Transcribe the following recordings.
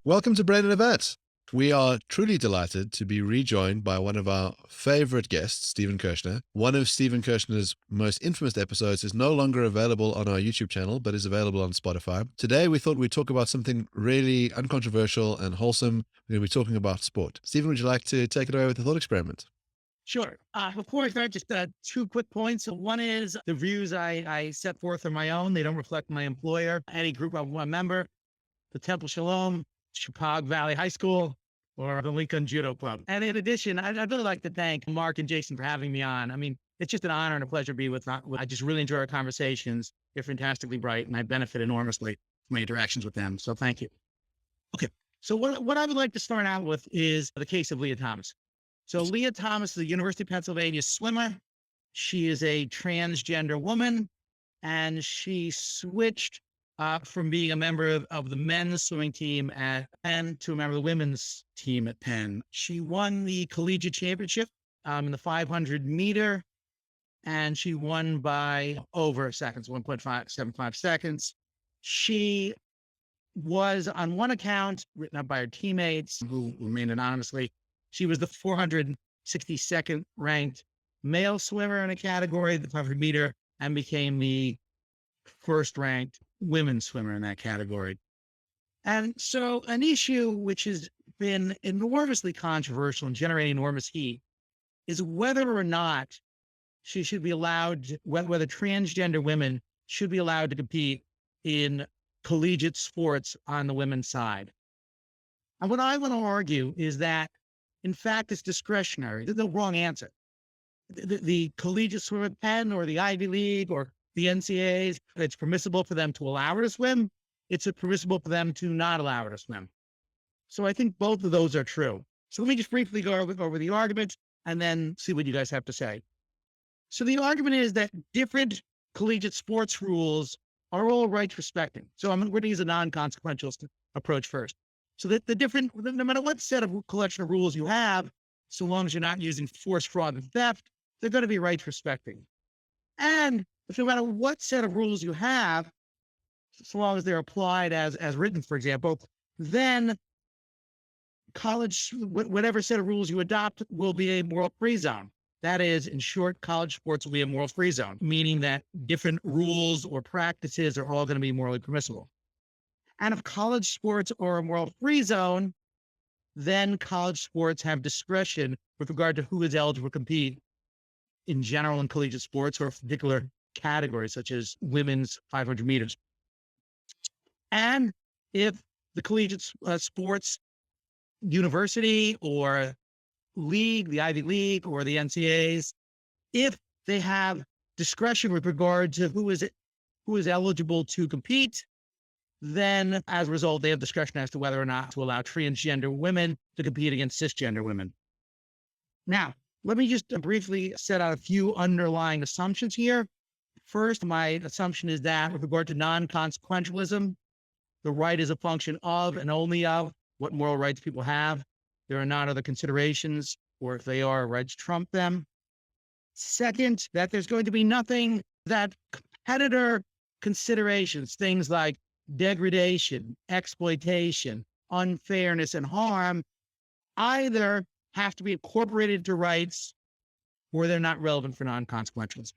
Welcome to Brain and Events. We are truly delighted to be rejoined by one of our favorite guests, Stephen Kershnar. One of Stephen Kershnar's most infamous episodes is no longer available on our YouTube channel, but is available on Spotify. Today, we thought we'd talk about something really uncontroversial and wholesome. We're going to be talking about sport. Stephen, would you like to take it away with the thought experiment? Sure. Before I start, just two quick points. So one is the views I set forth are my own. They don't reflect my employer, any group I'm a member, the Temple Shalom, Chippewa Valley High School, or the Lincoln Judo Club. And in addition, I'd really like to thank Mark and Jason for having me on. I mean, it's just an honor and a pleasure to be with. I just really enjoy our conversations. They're fantastically bright, and I benefit enormously from my interactions with them. So thank you. Okay. So what I would like to start out with is the case of Lia Thomas. So Lia Thomas is a University of Pennsylvania swimmer. She is a transgender woman, and she switched from being a member of the men's swimming team at Penn to a member of the women's team at Penn. She won the collegiate championship in the 500 meter, and she won by over seconds, 1.575 seconds. She was, on one account, written up by her teammates who remained anonymously. She was the 462nd ranked male swimmer in a category, the 500 meter, and became the first ranked women's swimmer in that category. And so an issue which has been enormously controversial and generating enormous heat is whether or not she should be allowed, whether transgender women should be allowed to compete in collegiate sports on the women's side. And what I want to argue is that, in fact, it's discretionary. There's no wrong answer. The collegiate swim at Penn or the Ivy League or the NCAAs, it's permissible for them to allow her to swim. It's permissible for them to not allow her to swim. So I think both of those are true. So let me just briefly go over the argument and then see what you guys have to say. So the argument is that different collegiate sports rules are all rights respecting. So we're going to use a non-consequentialist approach first. So that no matter what set of collection of rules you have, so long as you're not using force, fraud, and theft, they're going to be rights respecting. And if no matter what set of rules you have, so long as they're applied as written, for example, then whatever set of rules you adopt will be a moral free zone. That is, in short, college sports will be a moral free zone, meaning that different rules or practices are all going to be morally permissible. And if college sports are a moral free zone, then college sports have discretion with regard to who is eligible to compete in general in collegiate sports or particular categories, such as women's 500 meters. And if the collegiate sports university or league, the Ivy League or the NCAAs, if they have discretion with regard to who is eligible to compete, then as a result, they have discretion as to whether or not to allow transgender women to compete against cisgender women. Now, let me just briefly set out a few underlying assumptions here. First, my assumption is that with regard to non-consequentialism, the right is a function of and only of what moral rights people have. There are not other considerations, or if they are, rights trump them. Second, that there's going to be nothing that competitor considerations, things like degradation, exploitation, unfairness, and harm, either have to be incorporated into rights or they're not relevant for non-consequentialism.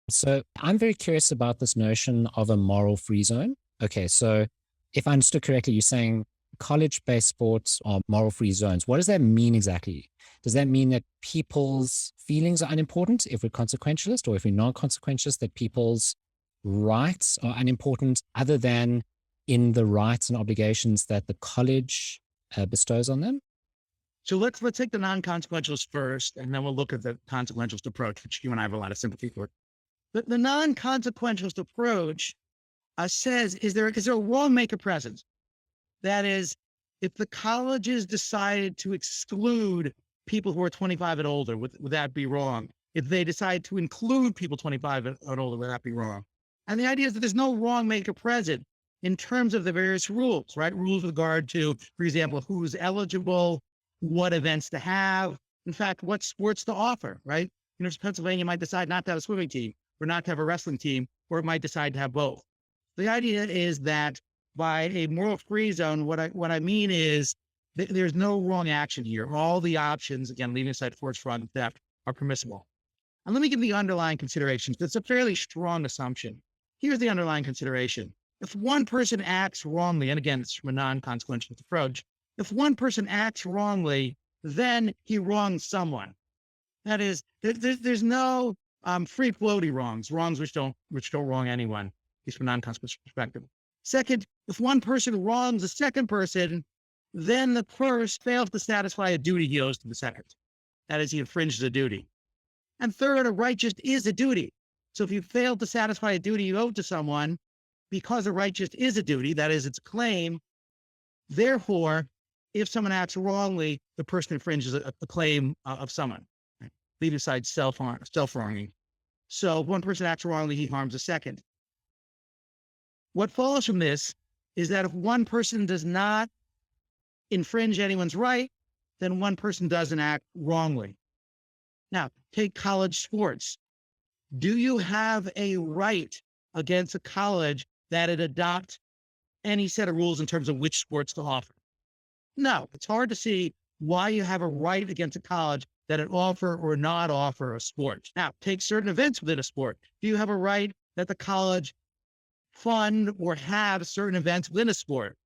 So I'm very curious about this notion of a moral free zone. Okay, so if I understood correctly, you're saying college-based sports are moral free zones. What does that mean exactly? Does that mean that people's feelings are unimportant if we're consequentialist, or if we're non-consequentialist, that people's rights are unimportant other than in the rights and obligations that the college bestows on them? So let's take the non-consequentialist first, and then we'll look at the consequentialist approach, which you and I have a lot of sympathy for. The non-consequentialist approach says, is there a wrong maker present? That is, if the colleges decided to exclude people who are 25 and older, would that be wrong? If they decide to include people 25 and older, would that be wrong? And the idea is that there's no wrong maker present in terms of the various rules, right? Rules with regard to, for example, who's eligible, what events to have, in fact, what sports to offer, right? University of Pennsylvania might decide not to have a swimming team. or not to have a wrestling team, or it might decide to have both. The idea is that by a moral free zone, what I mean is there's no wrong action here. All the options, again, leaving aside force, fraud, and theft, are permissible. And let me give the underlying considerations. It's a fairly strong assumption. Here's the underlying consideration. If one person acts wrongly, and again, it's from a non-consequentialist approach, if one person acts wrongly, then he wrongs someone. That is, there's no free floaty wrongs which don't wrong anyone, at least from a non-consequentialist perspective. Second, if one person wrongs a second person, then the first fails to satisfy a duty he owes to the second. That is, he infringes a duty. And third, a right just is a duty. So if you fail to satisfy a duty you owe to someone, because a right just is a duty, that is, it's a claim, therefore, if someone acts wrongly, the person infringes a claim of someone. Right? Leave aside self-wronging. So if one person acts wrongly, he harms a second. What follows from this is that if one person does not infringe anyone's right, then one person doesn't act wrongly. Now, take college sports. Do you have a right against a college that it adopts any set of rules in terms of which sports to offer? No, it's hard to see why you have a right against a college that it offer or not offer a sport. Now, take certain events within a sport. Do you have a right that the college fund or have certain events within a sport?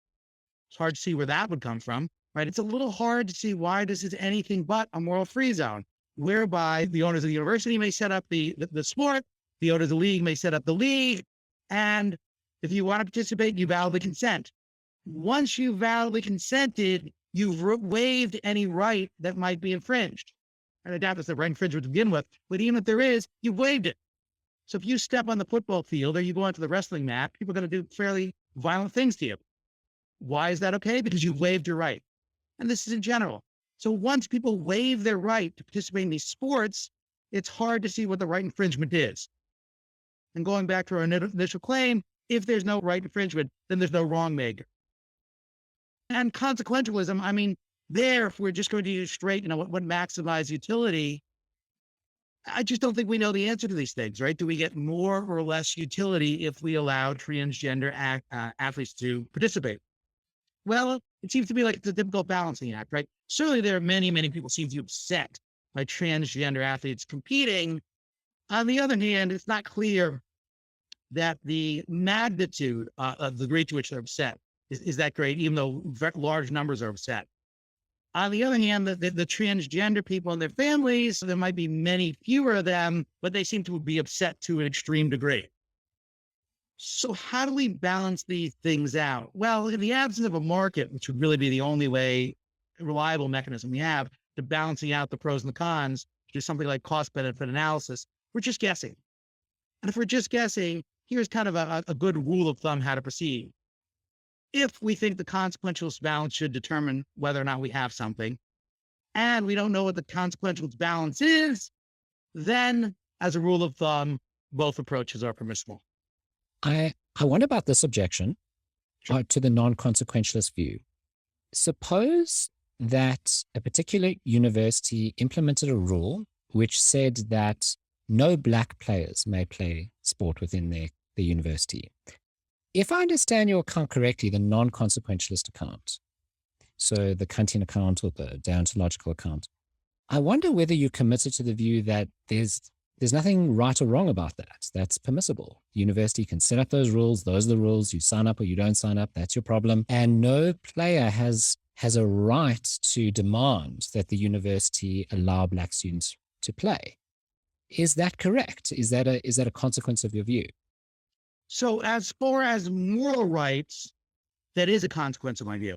It's hard to see where that would come from, right? It's a little hard to see why this is anything but a moral free zone, whereby the owners of the university may set up the sport, the owners of the league may set up the league, and if you want to participate, you validly consent. Once you validly consented, you've waived any right that might be infringed. And I doubt there's the right infringement to begin with, but even if there is, you've waived it. So if you step on the football field or you go onto the wrestling mat, people are going to do fairly violent things to you. Why is that okay? Because you've waived your right. And this is in general. So once people waive their right to participate in these sports, it's hard to see what the right infringement is. And going back to our initial claim, if there's no right infringement, then there's no wrong maker. And consequentialism, I mean, there, if we're just going to use straight, what maximize utility, I just don't think we know the answer to these things, right? Do we get more or less utility if we allow transgender athletes to participate? Well, it seems to be like it's a difficult balancing act, right? Certainly there are many, many people seem to be upset by transgender athletes competing. On the other hand, it's not clear that the magnitude of the degree to which they're upset is that great, even though large numbers are upset. On the other hand, the transgender people and their families, there might be many fewer of them, but they seem to be upset to an extreme degree. So how do we balance these things out? Well, in the absence of a market, which would really be the only reliable mechanism we have to balancing out the pros and the cons, do something like cost-benefit analysis, we're just guessing. And if we're just guessing, here's kind of a good rule of thumb how to proceed. If we think the consequentialist balance should determine whether or not we have something, and we don't know what the consequentialist balance is, then as a rule of thumb, both approaches are permissible. I wonder about this objection to the non-consequentialist view. Suppose that a particular university implemented a rule which said that no Black players may play sport within the university. If I understand your account correctly, the non-consequentialist account, so the Kantian account or the deontological account, I wonder whether you're committed to the view that there's nothing right or wrong about that. That's permissible. The university can set up those rules. Those are the rules. You sign up or you don't sign up. That's your problem. And no player has a right to demand that the university allow Black students to play. Is that correct? Is that a consequence of your view? So as far as moral rights, that is a consequence of my view,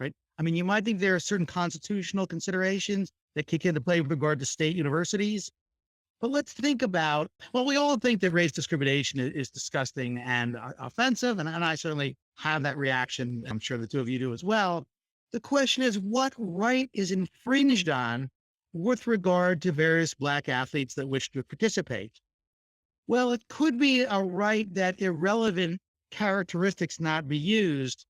right? I mean, you might think there are certain constitutional considerations that kick into play with regard to state universities, but let's think about, well, we all think that race discrimination is disgusting and offensive, and I certainly have that reaction. I'm sure the two of you do as well. The question is, what right is infringed on with regard to various Black athletes that wish to participate? Well, it could be a right that irrelevant characteristics not be used.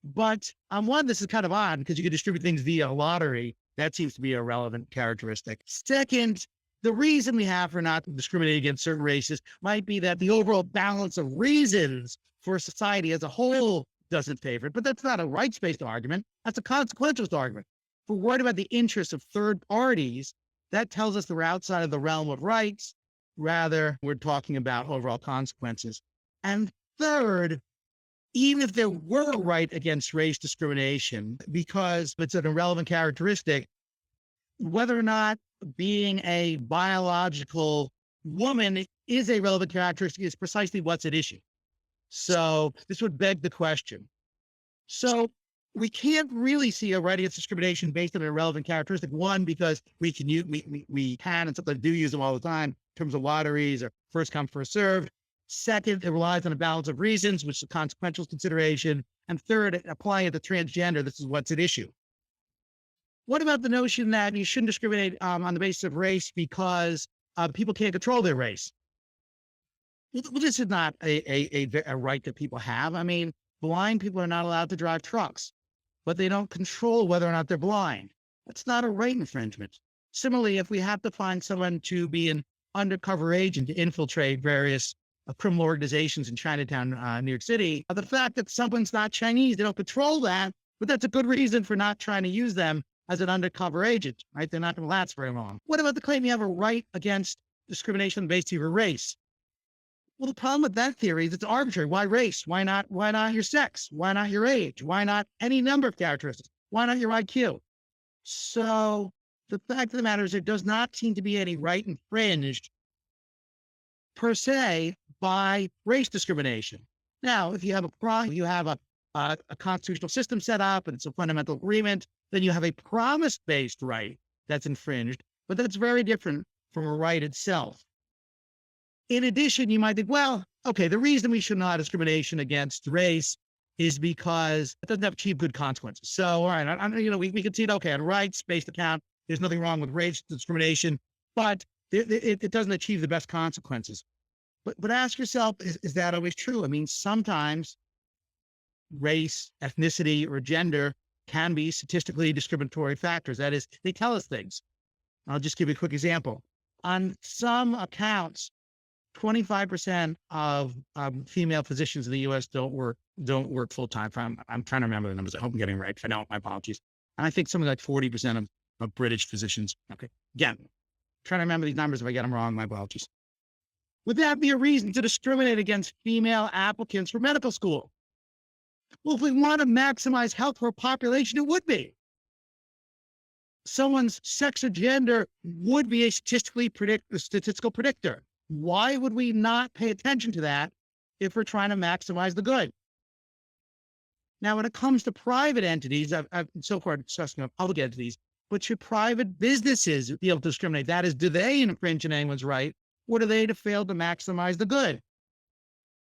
But on one, this is kind of odd because you can distribute things via lottery. That seems to be a relevant characteristic. Second, The reason we have for not discriminating against certain races might be that the overall balance of reasons for society as a whole doesn't favor it. But that's not a rights-based argument. That's a consequentialist argument. If we're worried about the interests of third parties, that tells us that we're outside of the realm of rights. Rather, we're talking about overall consequences. And third, even if there were a right against race discrimination, because it's an irrelevant characteristic, whether or not being a biological woman is a relevant characteristic is precisely what's at issue. So this would beg the question. So we can't really see a right against discrimination based on an irrelevant characteristic. One, because we can use, we can and sometimes do use them all the time in terms of lotteries or first come, first served. Second, it relies on a balance of reasons, which is a consequential consideration. And third, applying it to transgender, this is what's at issue. What about the notion that you shouldn't discriminate on the basis of race because people can't control their race? Well, this is not a right that people have. I mean, blind people are not allowed to drive trucks, but they don't control whether or not they're blind. That's not a right infringement. Similarly, if we have to find someone to be an undercover agent to infiltrate various criminal organizations in Chinatown, New York City, the fact that someone's not Chinese, they don't control that, but that's a good reason for not trying to use them as an undercover agent, right? They're not going to last very long. What about the claim you have a right against discrimination based on your race? Well, the problem with that theory is it's arbitrary. Why race? Why not your sex? Why not your age? Why not any number of characteristics? Why not your IQ? So the fact of the matter is there does not seem to be any right infringed per se by race discrimination. Now, if you have a constitutional system set up and it's a fundamental agreement, then you have a promise-based right that's infringed, but that's very different from a right itself. In addition, you might think, well, okay, the reason we should not have discrimination against race is because it doesn't have achieved good consequences. So, all right, we can see it, okay, on rights-based account, there's nothing wrong with race discrimination, but it doesn't achieve the best consequences. But ask yourself, is that always true? I mean, sometimes race, ethnicity, or gender can be statistically discriminatory factors. That is, they tell us things. I'll just give you a quick example. On some accounts, 25% of female physicians in the U.S. don't work full time. I'm trying to remember the numbers. I hope I'm getting it right. If I don't, my apologies. And I think something like 40% of British physicians. Okay, again, trying to remember these numbers. If I get them wrong, my apologies. Would that be a reason to discriminate against female applicants for medical school? Well, if we want to maximize health for a population, it would be. Someone's sex or gender would be a statistical predictor. Why would we not pay attention to that if we're trying to maximize the good? Now, when it comes to private entities, I've so far discussing public entities, but should private businesses be able to discriminate? That is, do they infringe on anyone's right, or do they fail to maximize the good?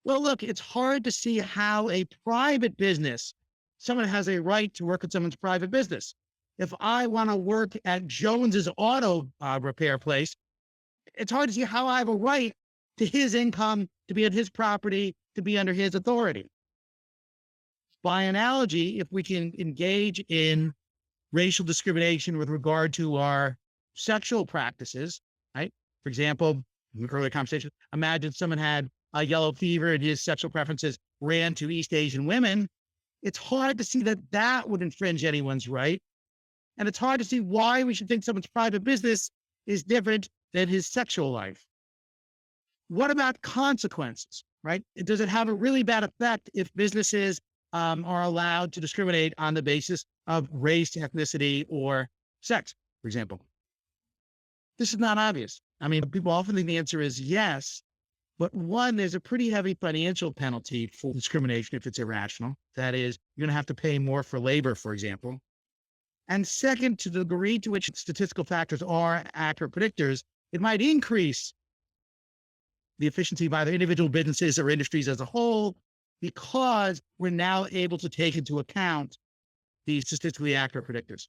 Well, look, it's hard to see how a private business, someone has a right to work at someone's private business. If I want to work at Jones's auto repair place, it's hard to see how I have a right to his income, to be at his property, to be under his authority. By analogy, if we can engage in racial discrimination with regard to our sexual practices, right? For example, in the earlier conversation, imagine someone had a yellow fever and his sexual preferences ran to East Asian women. It's hard to see that that would infringe anyone's right. And it's hard to see why we should think someone's private business is different than his sexual life. What about consequences, right? Does it have a really bad effect if businesses are allowed to discriminate on the basis of race, ethnicity, or sex, for example? This is not obvious. I mean, people often think the answer is yes, but one, there's a pretty heavy financial penalty for discrimination if it's irrational. That is, you're going to have to pay more for labor, for example. And second, to the degree to which statistical factors are accurate predictors, it might increase the efficiency of either individual businesses or industries as a whole, because we're now able to take into account these statistically accurate predictors.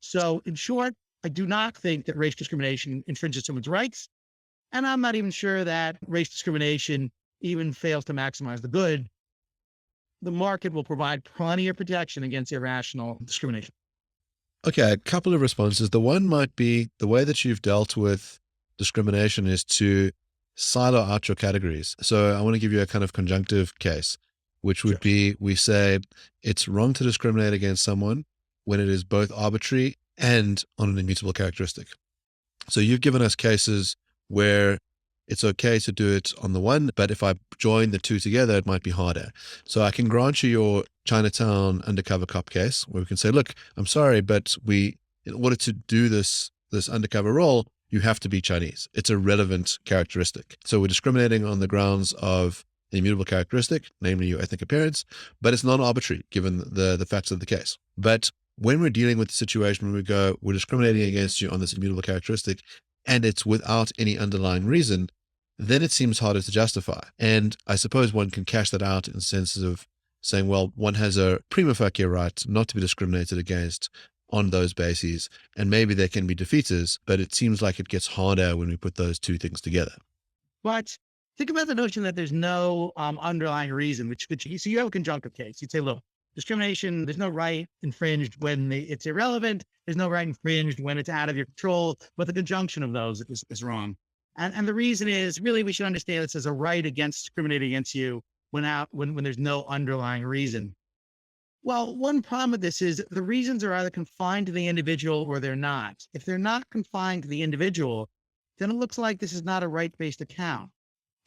So in short, I do not think that race discrimination infringes someone's rights. And I'm not even sure that race discrimination even fails to maximize the good. The market will provide plenty of protection against irrational discrimination. Okay, a couple of responses. The one might be the way that you've dealt with discrimination is to silo out your categories. So I want to give you a kind of conjunctive case, which would be, we say it's wrong to discriminate against someone when it is both arbitrary and on an immutable characteristic. So you've given us cases where it's okay to do it on the one, but if I join the two together, it might be harder. So I can grant you your Chinatown undercover cop case, where we can say, look, I'm sorry, but in order to do this undercover role, you have to be Chinese. It's a relevant characteristic. So we're discriminating on the grounds of an immutable characteristic, namely your ethnic appearance, but it's non-arbitrary given the facts of the case. But when we're dealing with the situation where we go, we're discriminating against you on this immutable characteristic, and it's without any underlying reason, then it seems harder to justify. And I suppose one can cash that out in the sense of saying, well, one has a prima facie right not to be discriminated against on those bases, and maybe there can be defeaters, but it seems like it gets harder when we put those two things together. But think about the notion that there's no underlying reason, so you have a conjunctive case. You'd say, look, discrimination, there's no right infringed when it's irrelevant. There's no right infringed when it's out of your control, but the conjunction of those is wrong. And the reason is, really, we should understand this as a right against discriminating against you when there's no underlying reason. Well, one problem with this is the reasons are either confined to the individual or they're not. If they're not confined to the individual, then it looks like this is not a right-based account.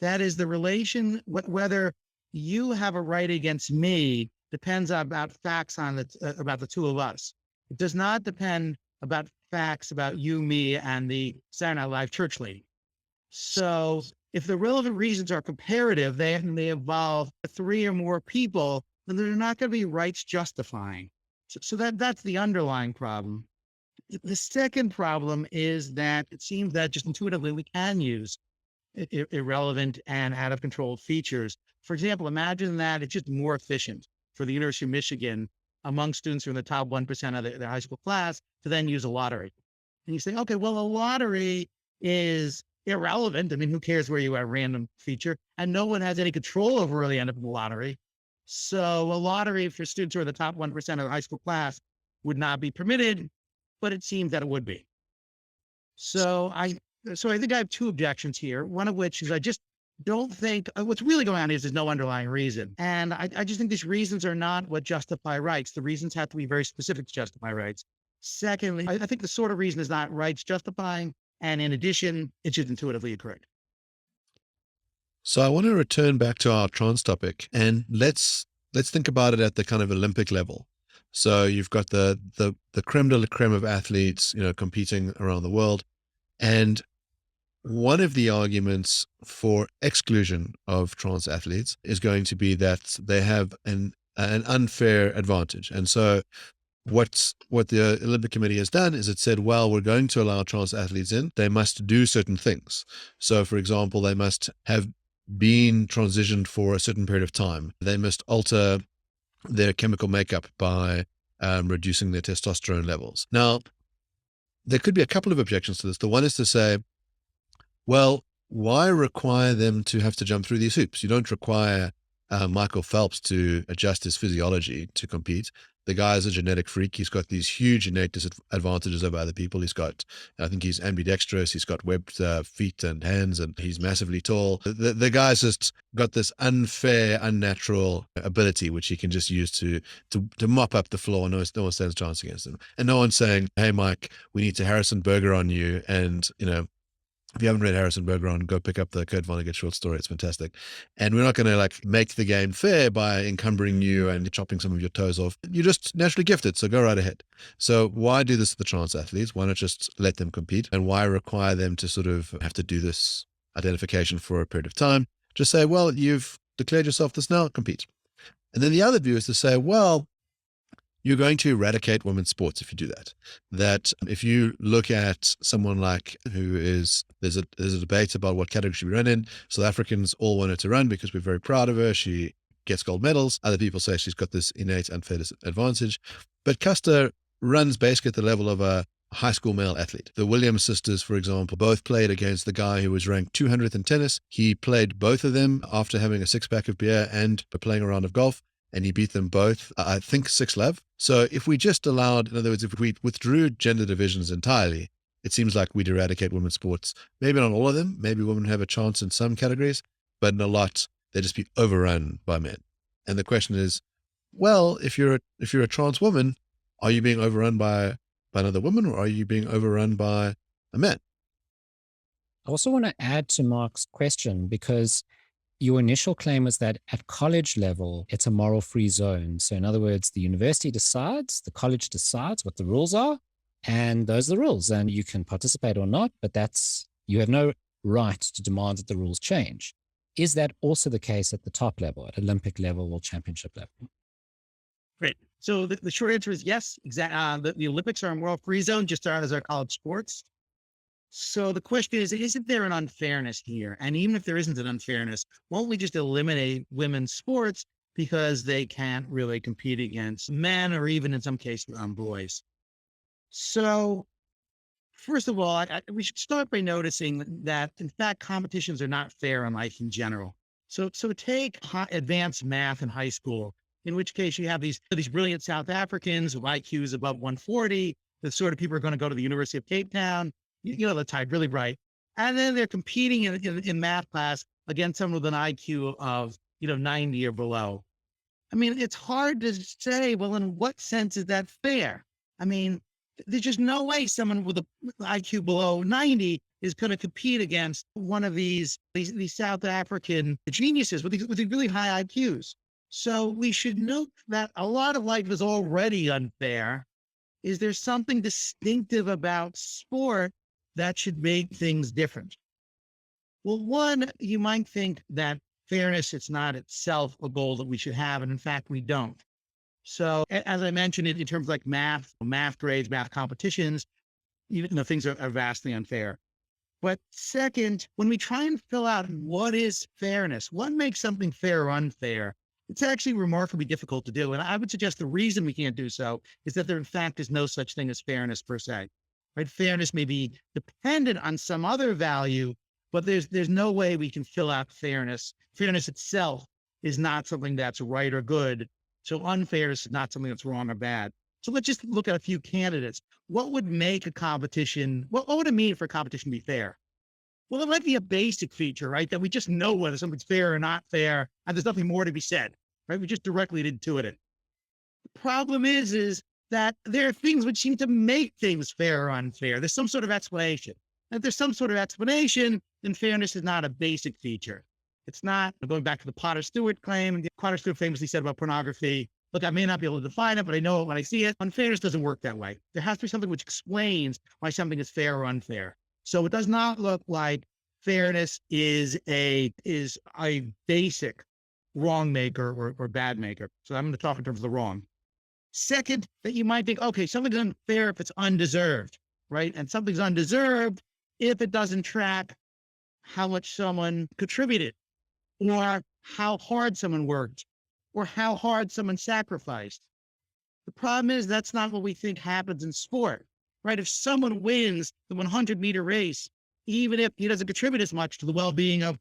That is, the relation, whether you have a right against me depends about facts about the two of us. It does not depend about facts about you, me, and the Saturday Night Live church lady. So if the relevant reasons are comparative, they involve three or more people, then they're not going to be rights justifying. So that's the underlying problem. The second problem is that it seems that just intuitively we can use irrelevant and out of control features. For example, imagine that it's just more efficient for the University of Michigan among students who are in the top 1% of their high school class to then use a lottery. And you say, okay, well, a lottery is irrelevant. I mean, who cares where you are, random feature, and no one has any control over where they end up in the lottery. So a lottery for students who are the top 1% of the high school class would not be permitted, but it seems that it would be. So I think I have two objections here. One of which is I just don't think what's really going on is there's no underlying reason. And I just think these reasons are not what justify rights. The reasons have to be very specific to justify rights. Secondly, I think the sort of reason is not rights justifying. And in addition, it's just intuitively incorrect. So I want to return back to our trans topic, and let's think about it at the kind of Olympic level. So you've got the creme de la creme of athletes, competing around the world. And one of the arguments for exclusion of trans athletes is going to be that they have an unfair advantage. And so what the Olympic Committee has done is it said, well, we're going to allow trans athletes in. They must do certain things. So, for example, they must have been transitioned for a certain period of time. They must alter their chemical makeup by reducing their testosterone levels. Now, there could be a couple of objections to this. The one is to say, well, why require them to have to jump through these hoops? You don't require Michael Phelps to adjust his physiology to compete. The guy is a genetic freak. He's got these huge innate disadvantages over other people. I think he's ambidextrous. He's got webbed feet and hands, and he's massively tall. The guy's just got this unfair, unnatural ability, which he can just use to mop up the floor. No one stands a chance against him. And no one's saying, hey, Mike, we need to Harrison Berger on you. And, if you haven't read Harrison Berger, go pick up the Kurt Vonnegut short story. It's fantastic. And we're not going to make the game fair by encumbering you and chopping some of your toes off. You're just naturally gifted, so go right ahead. So why do this to the trans athletes? Why not just let them compete? And why require them to sort of have to do this identification for a period of time? Just say, well, you've declared yourself this now, compete. And then the other view is to say, well, you're going to eradicate women's sports if you do that. That if you look at someone there's a debate about what category she should run in. South Africans all want her to run because we're very proud of her. She gets gold medals. Other people say she's got this innate unfair advantage. But Custer runs basically at the level of a high school male athlete. The Williams sisters, for example, both played against the guy who was ranked 200th in tennis. He played both of them after having a six-pack of beer and playing a round of golf. And he beat them both, I think, 6-love. So if we just allowed, in other words, if we withdrew gender divisions entirely, it seems like we'd eradicate women's sports. Maybe not all of them. Maybe women have a chance in some categories, but in a lot, they'd just be overrun by men. And the question is, well, if you're a trans woman, are you being overrun by another woman, or are you being overrun by a man? I also want to add to Mark's question, because your initial claim was that at college level, it's a moral free zone. So in other words, the university decides, the college decides what the rules are, and those are the rules. And you can participate or not, but you have no right to demand that the rules change. Is that also the case at the top level, at Olympic level or championship level? Great. So the short answer is yes. Exactly. The Olympics are a moral free zone, just as our college sports. So the question is, isn't there an unfairness here? And even if there isn't an unfairness, won't we just eliminate women's sports because they can't really compete against men, or even in some cases boys? So first of all, we should start by noticing that, in fact, competitions are not fair in life in general. So take advanced math in high school, in which case you have these brilliant South Africans with IQs above 140, the sort of people who are going to go to the University of Cape Town, you know, the type, really bright. And then they're competing in math class against someone with an IQ of, 90 or below. I mean, it's hard to say, well, in what sense is that fair? I mean, there's just no way someone with an IQ below 90 is going to compete against one of these South African geniuses with these really high IQs. So we should note that a lot of life is already unfair. Is there something distinctive about sport that should make things different? Well, one, you might think that fairness, it's not itself a goal that we should have. And in fact, we don't. So as I mentioned, in terms of like math grades, math competitions, things are vastly unfair. But second, when we try and fill out what is fairness, what makes something fair or unfair, it's actually remarkably difficult to do. And I would suggest the reason we can't do so is that there, in fact, is no such thing as fairness per se. Right? Fairness may be dependent on some other value, but there's no way we can fill out fairness. Fairness itself is not something that's right or good. So unfairness is not something that's wrong or bad. So let's just look at a few candidates. What would make a competition, what would it mean for a competition to be fair? Well, it might be a basic feature, right? That we just know whether something's fair or not fair, and there's nothing more to be said, right? We just directly intuit it. The problem is that there are things which seem to make things fair or unfair. There's some sort of explanation. And if there's some sort of explanation, then fairness is not a basic feature. It's not, going back to the Potter-Stewart claim. Potter Stewart famously said about pornography, look, I may not be able to define it, but I know it when I see it. Unfairness doesn't work that way. There has to be something which explains why something is fair or unfair. So it does not look like fairness is a basic wrong maker or bad maker. So I'm going to talk in terms of the wrong. Second, that you might think, okay, something's unfair if it's undeserved, right? And something's undeserved if it doesn't track how much someone contributed, or how hard someone worked, or how hard someone sacrificed. The problem is that's not what we think happens in sport, right? If someone wins the 100-meter race, even if he doesn't contribute as much to the well-being of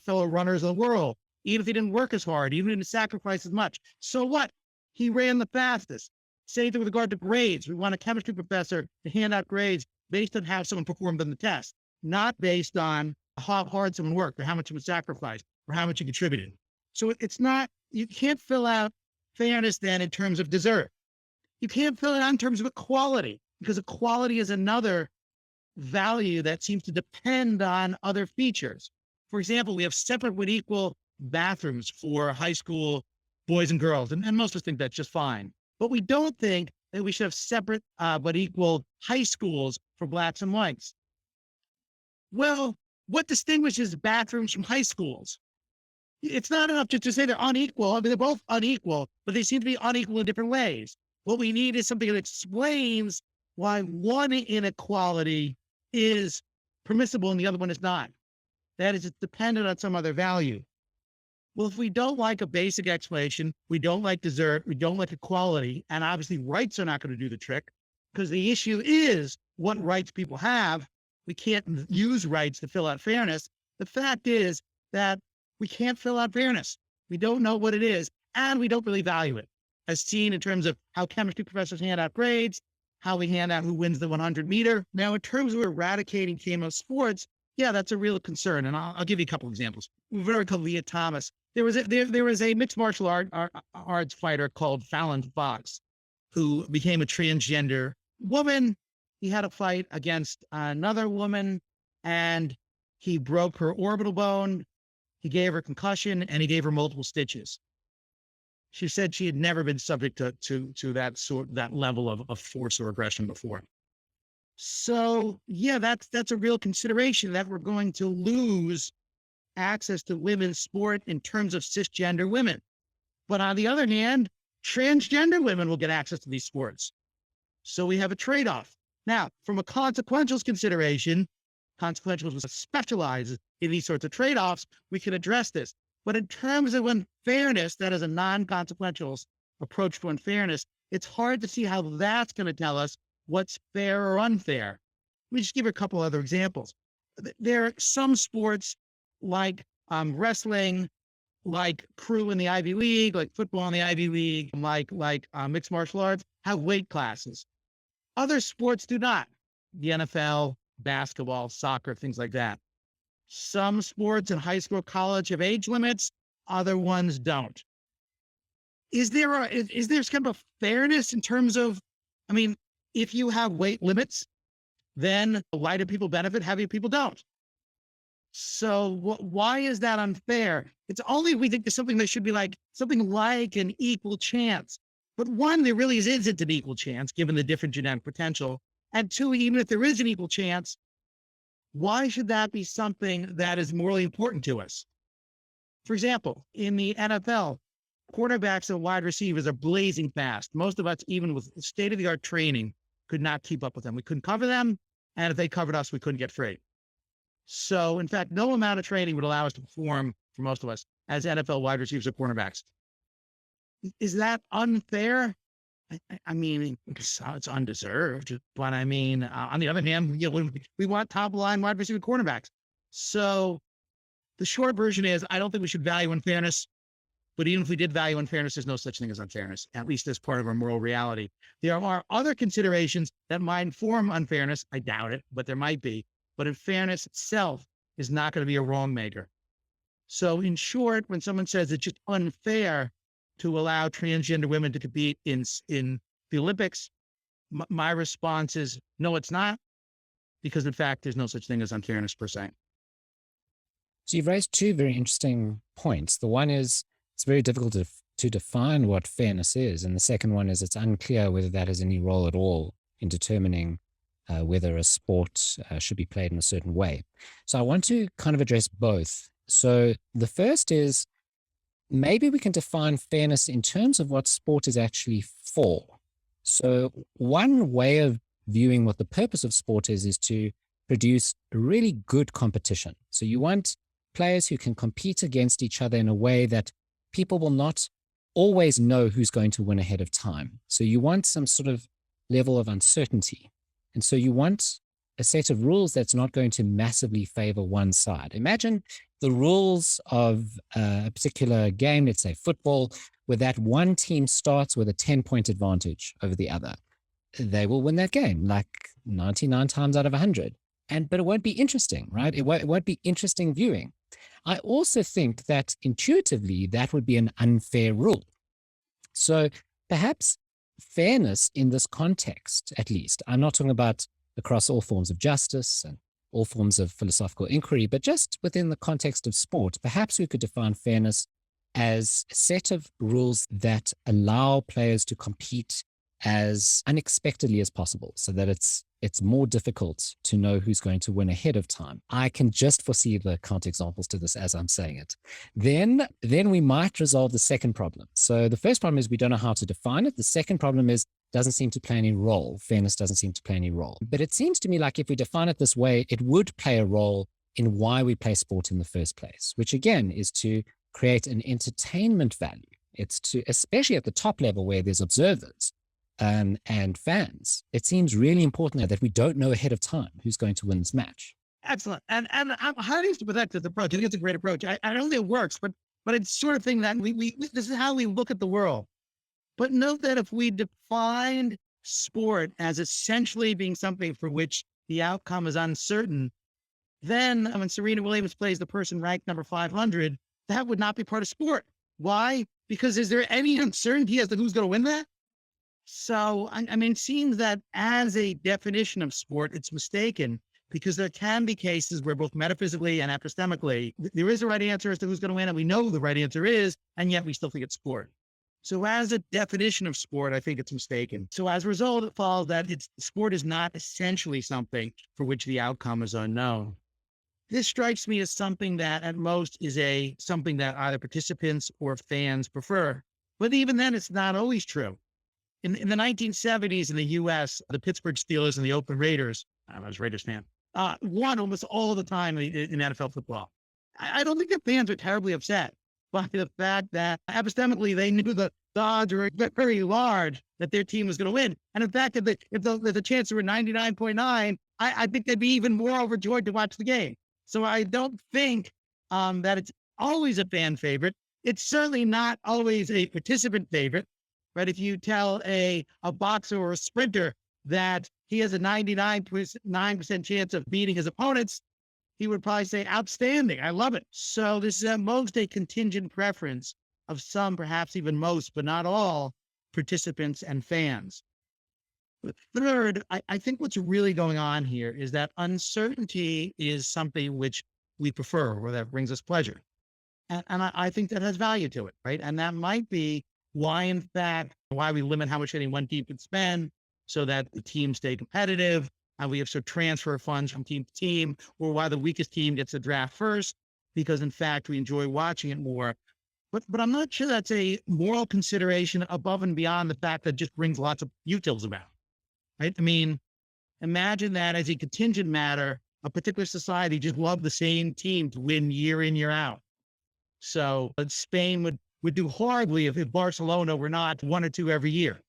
fellow runners in the world, even if he didn't work as hard, even if he didn't sacrifice as much, so what? He ran the fastest. Same thing with regard to grades. We want a chemistry professor to hand out grades based on how someone performed on the test, not based on how hard someone worked or how much someone sacrificed or how much he contributed. So it's not, you can't fill out fairness then in terms of deserve. You can't fill it out in terms of equality, because equality is another value that seems to depend on other features. For example, we have separate but equal bathrooms for high school boys and girls, and most of us think that's just fine. But we don't think that we should have separate but equal high schools for blacks and whites. Well, what distinguishes bathrooms from high schools? It's not enough just to say they're unequal. I mean, they're both unequal, but they seem to be unequal in different ways. What we need is something that explains why one inequality is permissible and the other one is not. That is, it's dependent on some other value. Well, if we don't like a basic explanation, we don't like desert, we don't like equality, and obviously rights are not going to do the trick, because the issue is what rights people have. We can't use rights to fill out fairness. The fact is that we can't fill out fairness. We don't know what it is, and we don't really value it, as seen in terms of how chemistry professors hand out grades, how we hand out who wins the 100 meter. Now, in terms of eradicating female sports, yeah, that's a real concern. And I'll give you a couple examples. We've already called Lia Thomas. There was a mixed martial arts fighter called Fallon Fox who became a transgender woman. He had a fight against another woman and he broke her orbital bone. He gave her concussion and he gave her multiple stitches. She said she had never been subject to that level of force or aggression before. So yeah, that's a real consideration, that we're going to lose access to women's sport in terms of cisgender women. But on the other hand, transgender women will get access to these sports. So we have a trade-off. Now, from a consequentialist consideration, consequentialism specializes in these sorts of trade-offs, we can address this. But in terms of unfairness, that is a non-consequentialist approach to unfairness, it's hard to see how that's going to tell us what's fair or unfair. Let me just give you a couple other examples. There are some sports like wrestling, like crew in the Ivy League, like football in the Ivy League, like mixed martial arts, have weight classes. Other sports do not. The NFL, basketball, soccer, things like that. Some sports in high school, college have age limits. Other ones don't. Is there kind of a fairness in terms of, I mean, if you have weight limits, then lighter people benefit, heavier people don't. So why is that unfair? It's only if we think there's something that should be something like an equal chance. But one, there really isn't an equal chance given the different genetic potential. And two, even if there is an equal chance, why should that be something that is morally important to us? For example, in the NFL, quarterbacks and wide receivers are blazing fast. Most of us, even with state-of-the-art training, could not keep up with them. We couldn't cover them. And if they covered us, we couldn't get free. So in fact, no amount of training would allow us to perform, for most of us, as NFL wide receivers or cornerbacks. Is that unfair? I mean, it's undeserved, but I mean, on the other hand, we want top line wide receiver cornerbacks. So the short version is, I don't think we should value unfairness, but even if we did value unfairness, there's no such thing as unfairness, at least as part of our moral reality. There are other considerations that might inform unfairness. I doubt it, but there might be. But unfairness itself is not going to be a wrong maker. So in short, when someone says it's just unfair to allow transgender women to compete in the Olympics, my response is, no, it's not, because in fact, there's no such thing as unfairness per se. So you've raised two very interesting points. The one is it's very difficult to define what fairness is. And the second one is it's unclear whether that has any role at all in determining whether a sport should be played in a certain way. So I want to kind of address both. So the first is, maybe we can define fairness in terms of what sport is actually for. So one way of viewing what the purpose of sport is to produce really good competition. So you want players who can compete against each other in a way that people will not always know who's going to win ahead of time. So you want some sort of level of uncertainty. And so you want a set of rules that's not going to massively favor one side. Imagine the rules of a particular game, let's say football, where that one team starts with a 10-point advantage over the other. They will win that game like 99 times out of 100. But it won't be interesting, right? It won't be interesting viewing. I also think that intuitively, that would be an unfair rule. So perhaps fairness in this context, at least, I'm not talking about across all forms of justice and all forms of philosophical inquiry, but just within the context of sport, perhaps we could define fairness as a set of rules that allow players to compete as unexpectedly as possible, so that it's more difficult to know who's going to win ahead of time. I can just foresee the counterexamples to this as I'm saying it. Then we might resolve the second problem. So the first problem is we don't know how to define it. The second problem is doesn't seem to play any role. Fairness doesn't seem to play any role. But it seems to me like if we define it this way, it would play a role in why we play sport in the first place, which again is to create an entertainment value. It's to, especially at the top level where there's observers and fans, it seems really important that we don't know ahead of time who's going to win this match. Excellent. And I'm highly sympathetic to the approach. I think it's a great approach. I don't think it works, but it's sort of thing that we this is how we look at the world. But note that if we defined sport as essentially being something for which the outcome is uncertain, then when Serena Williams plays the person ranked number 500, that would not be part of sport. Why? Because is there any uncertainty as to who's going to win that? So, I mean, it seems that as a definition of sport, it's mistaken because there can be cases where both metaphysically and epistemically, there is a right answer as to who's going to win, and we know the right answer is, and yet we still think it's sport. So as a definition of sport, I think it's mistaken. So as a result, it follows that sport is not essentially something for which the outcome is unknown. This strikes me as something that at most is something that either participants or fans prefer. But even then, it's not always true. In the 1970s in the US, the Pittsburgh Steelers and the Oakland Raiders, I was a Raiders fan, won almost all the time in NFL football. I don't think the fans were terribly upset by the fact that epistemically they knew the odds were very large that their team was going to win. And in fact, if the chances were 99.9, I think they'd be even more overjoyed to watch the game. So I don't think that it's always a fan favorite. It's certainly not always a participant favorite. Right? If you tell a boxer or a sprinter that he has a 99.9% chance of beating his opponents, he would probably say, outstanding. I love it. So this is at most a contingent preference of some, perhaps even most, but not all participants and fans. But third, I think what's really going on here is that uncertainty is something which we prefer, or that brings us pleasure. And I think that has value to it, right? And that might be why we limit how much any one team can spend so that the teams stay competitive, and we have sort of transfer funds from team to team, or why the weakest team gets the draft first, because in fact, we enjoy watching it more. But I'm not sure that's a moral consideration above and beyond the fact that it just brings lots of utils about, right? I mean, imagine that as a contingent matter, a particular society just loved the same team to win year in, year out. So Spain would do horribly if Barcelona were not one or two every year.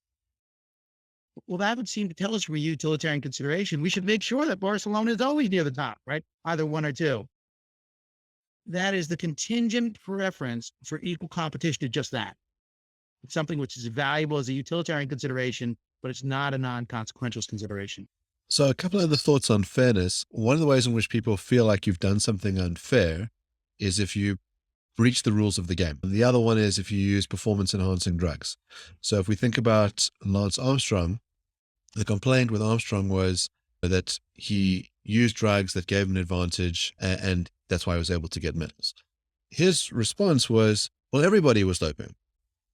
Well, that would seem to tell us from a utilitarian consideration, we should make sure that Barcelona is always near the top, right? Either one or two. That is the contingent preference for equal competition to just that. It's something which is valuable as a utilitarian consideration, but it's not a non-consequentialist consideration. So a couple of other thoughts on fairness. One of the ways in which people feel like you've done something unfair is if you breach the rules of the game. And the other one is if you use performance-enhancing drugs. So if we think about Lance Armstrong, the complaint with Armstrong was that he used drugs that gave him an advantage, and that's why he was able to get medals. His response was, well, everybody was doping.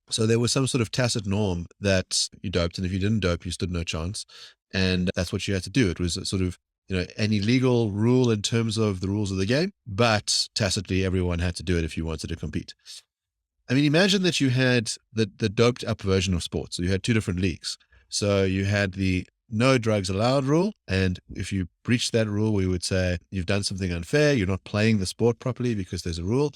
So there was some sort of tacit norm that you doped, and if you didn't dope, you stood no chance. And that's what you had to do. It was a sort of an illegal rule in terms of the rules of the game, but tacitly everyone had to do it if you wanted to compete. I mean, imagine that you had the doped up version of sports. So you had two different leagues. So you had the no drugs allowed rule. And if you breached that rule, we would say you've done something unfair. You're not playing the sport properly because there's a rule.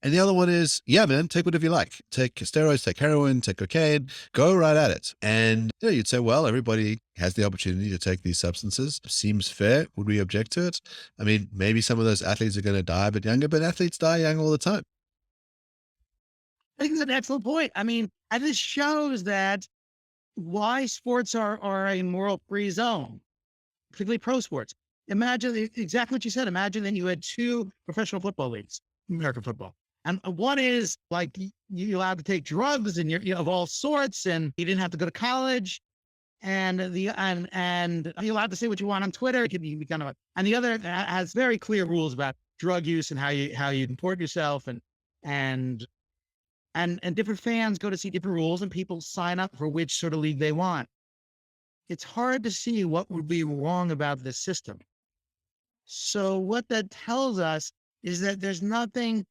And the other one is, yeah, man, take whatever you like. Take steroids, take heroin, take cocaine, go right at it. And you'd say, well, everybody has the opportunity to take these substances. Seems fair. Would we object to it? I mean, maybe some of those athletes are going to die a bit younger, but athletes die young all the time. I think it's an excellent point. I mean, and this shows that why sports are a moral free zone, particularly pro sports. Imagine exactly what you said. Imagine that you had two professional football leagues, American football. And one is like you're allowed to take drugs and you're of all sorts, and you didn't have to go to college. And you're allowed to say what you want on Twitter. It can be kind of and the other has very clear rules about drug use and how you comport yourself, and different fans go to see different rules, and people sign up for which sort of league they want. It's hard to see what would be wrong about this system. So what that tells us is that there's nothing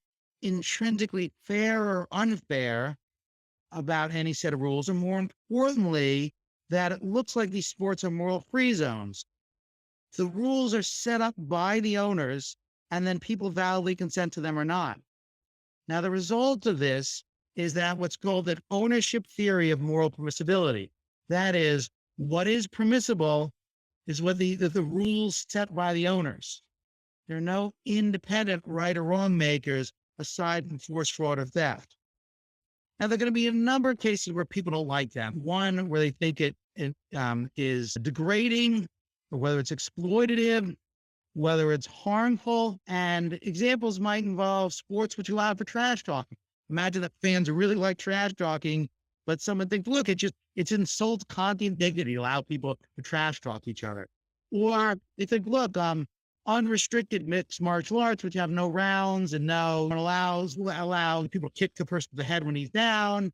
intrinsically fair or unfair about any set of rules, or more importantly, that it looks like these sports are moral free zones. The rules are set up by the owners, and then people validly consent to them or not. Now, the result of this is that what's called an ownership theory of moral permissibility. That is, what is permissible is what the rules set by the owners. There are no independent right or wrong makers aside from force, fraud, or theft. Now, there are going to be a number of cases where people don't like that. One, where they think it is degrading, or whether it's exploitative, whether it's harmful. And examples might involve sports which allow for trash talking. Imagine that fans really like trash talking, but someone thinks, look, it's insults content dignity to allow people to trash talk each other. Or they think, look, unrestricted mixed martial arts, which have no rounds and no allow people to kick the person in the head when he's down.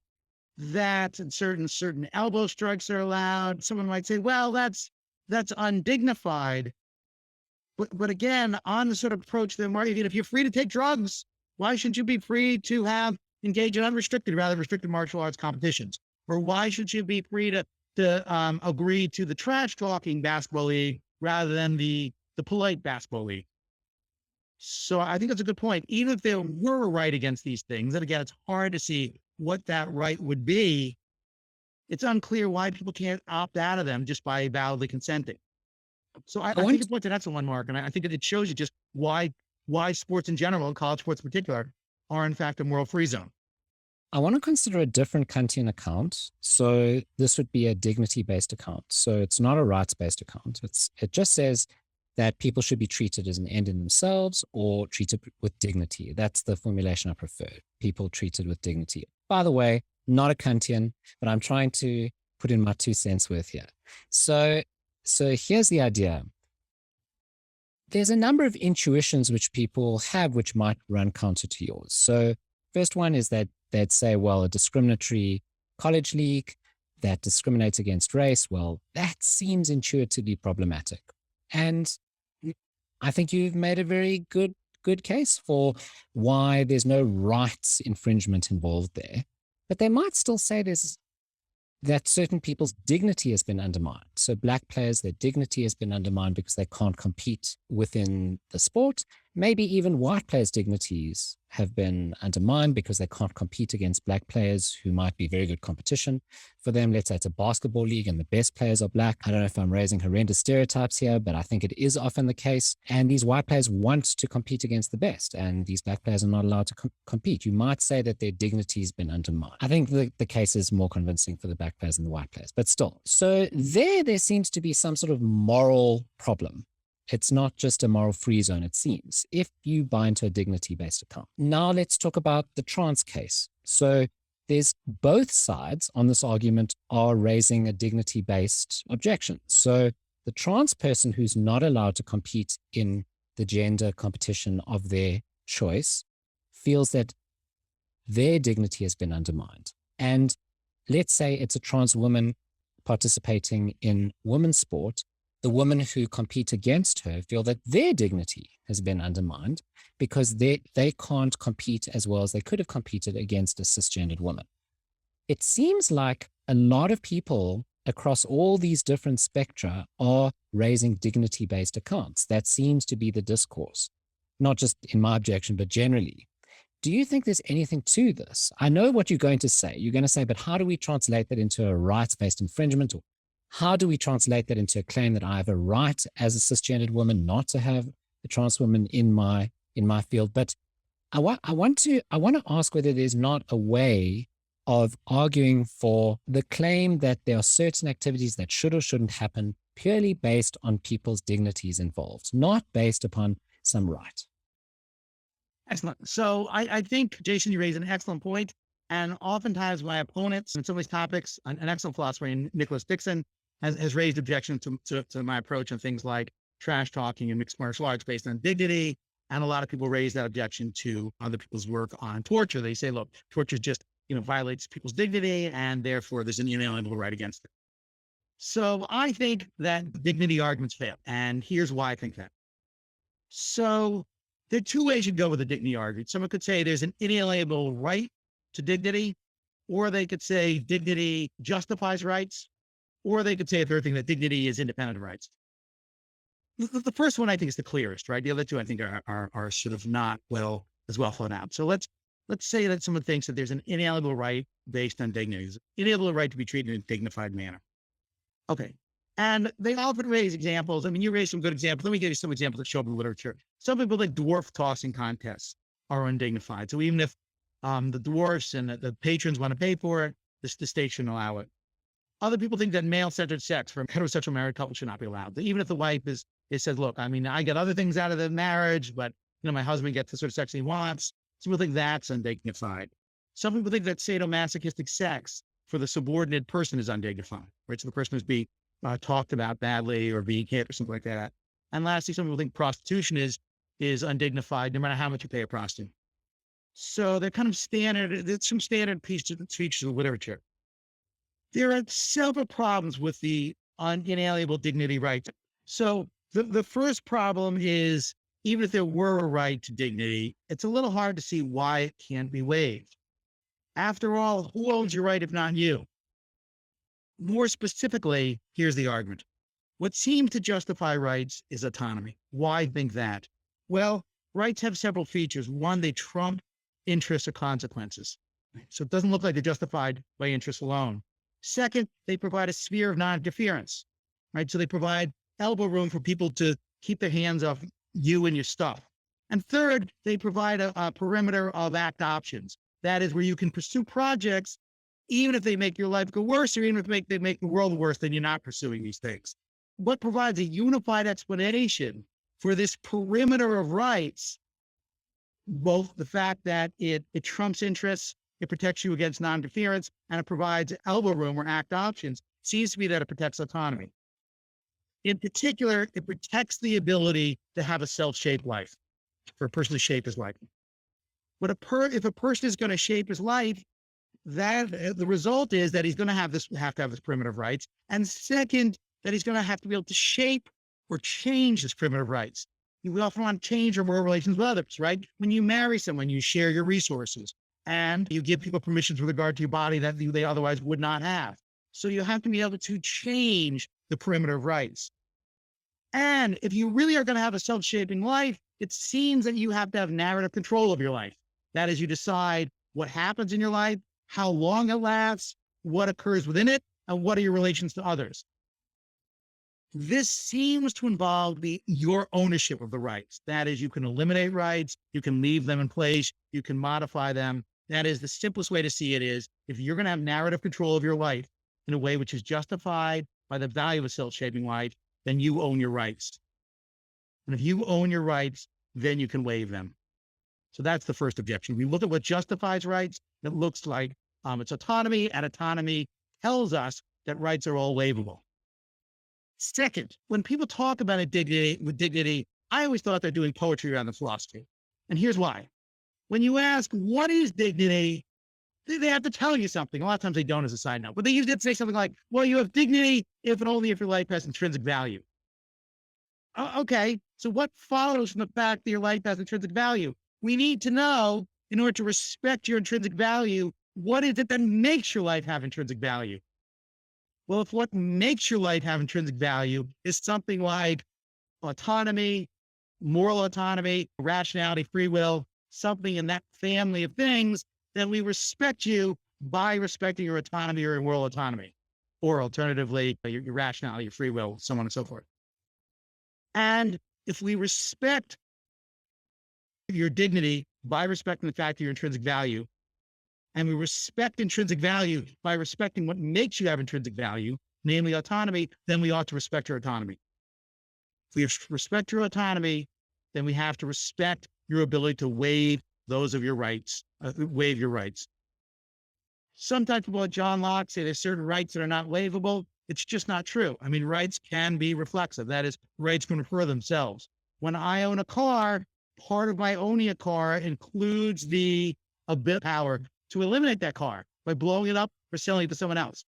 That and certain elbow strikes are allowed. Someone might say, well, that's undignified. But again, on the sort of approach to the market, if you're free to take drugs, why shouldn't you be free to engage in unrestricted, rather restricted martial arts competitions? Or why should you be free to agree to the trash talking basketball league rather than the polite basketball league? So I think that's a good point. Even if there were a right against these things, and again, it's hard to see what that right would be. It's unclear why people can't opt out of them just by validly consenting. So I think you pointed out to one, Mark, and I think it shows you just why sports in general, and college sports in particular, are in fact a moral free zone. I want to consider a different Kantian account. So this would be a dignity-based account. So it's not a rights-based account. It just says that people should be treated as an end in themselves or treated with dignity. That's the formulation I prefer. People treated with dignity. By the way, not a Kantian, but I'm trying to put in my 2 cents worth here. So here's the idea. There's a number of intuitions which people have which might run counter to yours. So first one is that they'd say, well, a discriminatory college league that discriminates against race, well, that seems intuitively problematic. And I think you've made a very good case for why there's no rights infringement involved there. But they might still say that certain people's dignity has been undermined. So black players, their dignity has been undermined because they can't compete within the sport. Maybe even white players' dignities have been undermined because they can't compete against black players who might be very good competition for them. Let's say it's a basketball league and the best players are black. I don't know if I'm raising horrendous stereotypes here, but I think it is often the case. And these white players want to compete against the best, and these black players are not allowed to compete. You might say that their dignity has been undermined. I think the case is more convincing for the black players than the white players, but still. So there seems to be some sort of moral problem. It's not just a moral free zone, it seems, if you buy into a dignity-based account. Now let's talk about the trans case. So there's both sides on this argument are raising a dignity-based objection. So the trans person who's not allowed to compete in the gender competition of their choice feels that their dignity has been undermined. And let's say it's a trans woman participating in women's sport. The women who compete against her feel that their dignity has been undermined because they can't compete as well as they could have competed against a cisgendered woman. It seems like a lot of people across all these different spectra are raising dignity-based accounts. That seems to be the discourse, not just in my objection, but generally. Do you think there's anything to this? I know what you're going to say. You're going to say, but how do we translate that into a rights-based infringement? Or how do we translate that into a claim that I have a right as a cisgendered woman not to have a trans woman in my field? But I want to ask whether there's not a way of arguing for the claim that there are certain activities that should or shouldn't happen purely based on people's dignities involved, not based upon some right. Excellent. So I think, Jason, you raise an excellent point. And oftentimes my opponents in some of these topics, an excellent philosopher, Nicholas Dixon, has raised objections to my approach on things like trash talking and mixed martial arts based on dignity. And a lot of people raise that objection to other people's work on torture. They say, look, torture just violates people's dignity, and therefore there's an inalienable right against it. So I think that dignity arguments fail. And here's why I think that. So there are two ways you go with a dignity argument. Someone could say there's an inalienable right to dignity, or they could say dignity justifies rights, or they could say a third thing, that dignity is independent of rights. The first one I think is the clearest, right? The other two I think are sort of not as well thought out. So let's say that someone thinks that there's an inalienable right based on dignity, there's an inalienable right to be treated in a dignified manner. Okay. And they often raise examples. I mean, you raised some good examples. Let me give you some examples that show up in the literature. Some people think dwarf tossing contests are undignified. So even if the dwarfs and the patrons want to pay for it, the state shouldn't allow it. Other people think that male-centered sex for a heterosexual married couple should not be allowed. Even if the wife says, look, I mean, I get other things out of the marriage, but my husband gets the sort of sex he wants. Some people think that's undignified. Some people think that sadomasochistic sex for the subordinate person is undignified, right? So the person who's being talked about badly or being hit or something like that. And lastly, some people think prostitution is undignified, no matter how much you pay a prostitute. So they're kind of standard. It's some standard features of the literature. There are several problems with the unalienable dignity right. So the first problem is, even if there were a right to dignity, it's a little hard to see why it can't be waived. After all, who owns your right if not you? More specifically, here's the argument. What seems to justify rights is autonomy. Why think that? Well, rights have several features. One, they trump interests or consequences. So it doesn't look like they're justified by interests alone. Second, they provide a sphere of non-interference, right? So they provide elbow room for people to keep their hands off you and your stuff. And third, they provide a perimeter of act options. That is where you can pursue projects, even if they make your life go worse, or even if they make the world worse, then you're not pursuing these things. What provides a unified explanation for this perimeter of rights, both the fact that it trumps interests, it protects you against non-interference, and it provides elbow room or act options, seems to be that it protects autonomy. In particular, it protects the ability to have a self-shaped life, for a person to shape his life. But if a person is going to shape his life, that the result is that he's going to have to have this primitive rights. And second, that he's going to have to be able to shape or change his primitive rights. We often want to change our moral relations with others, right? When you marry someone, you share your resources and you give people permissions with regard to your body that they otherwise would not have. So you have to be able to change the primitive rights. And if you really are going to have a self-shaping life, it seems that you have to have narrative control of your life. That is, you decide what happens in your life, how long it lasts, what occurs within it, and what are your relations to others. This seems to involve your ownership of the rights. That is, you can eliminate rights, you can leave them in place, you can modify them. That is, the simplest way to see it is, if you're going to have narrative control of your life in a way which is justified by the value of a self-shaping life, then you own your rights. And if you own your rights, then you can waive them. So that's the first objection. We look at what justifies rights. It looks like it's autonomy, and autonomy tells us that rights are all waivable. Second, when people talk about dignity, I always thought they're doing poetry around the philosophy. And here's why. When you ask, what is dignity? They have to tell you something. A lot of times they don't, as a side note, but they usually say something like, well, you have dignity if and only if your life has intrinsic value. Okay, so what follows from the fact that your life has intrinsic value? We need to know, in order to respect your intrinsic value, what is it that makes your life have intrinsic value? Well, if what makes your life have intrinsic value is something like autonomy, moral autonomy, rationality, free will, something in that family of things, then we respect you by respecting your autonomy or your moral autonomy, or alternatively, your rationality, your free will, so on and so forth. And if we respect your dignity by respecting the fact of your intrinsic value, and we respect intrinsic value by respecting what makes you have intrinsic value, namely autonomy, then we ought to respect your autonomy. If we respect your autonomy, then we have to respect your ability to waive those of your rights, waive your rights. Sometimes people like John Locke say there's certain rights that are not waivable. It's just not true. I mean, rights can be reflexive. That is, rights can refer themselves. When I own a car, part of my owning a car includes the power to eliminate that car by blowing it up or selling it to someone else.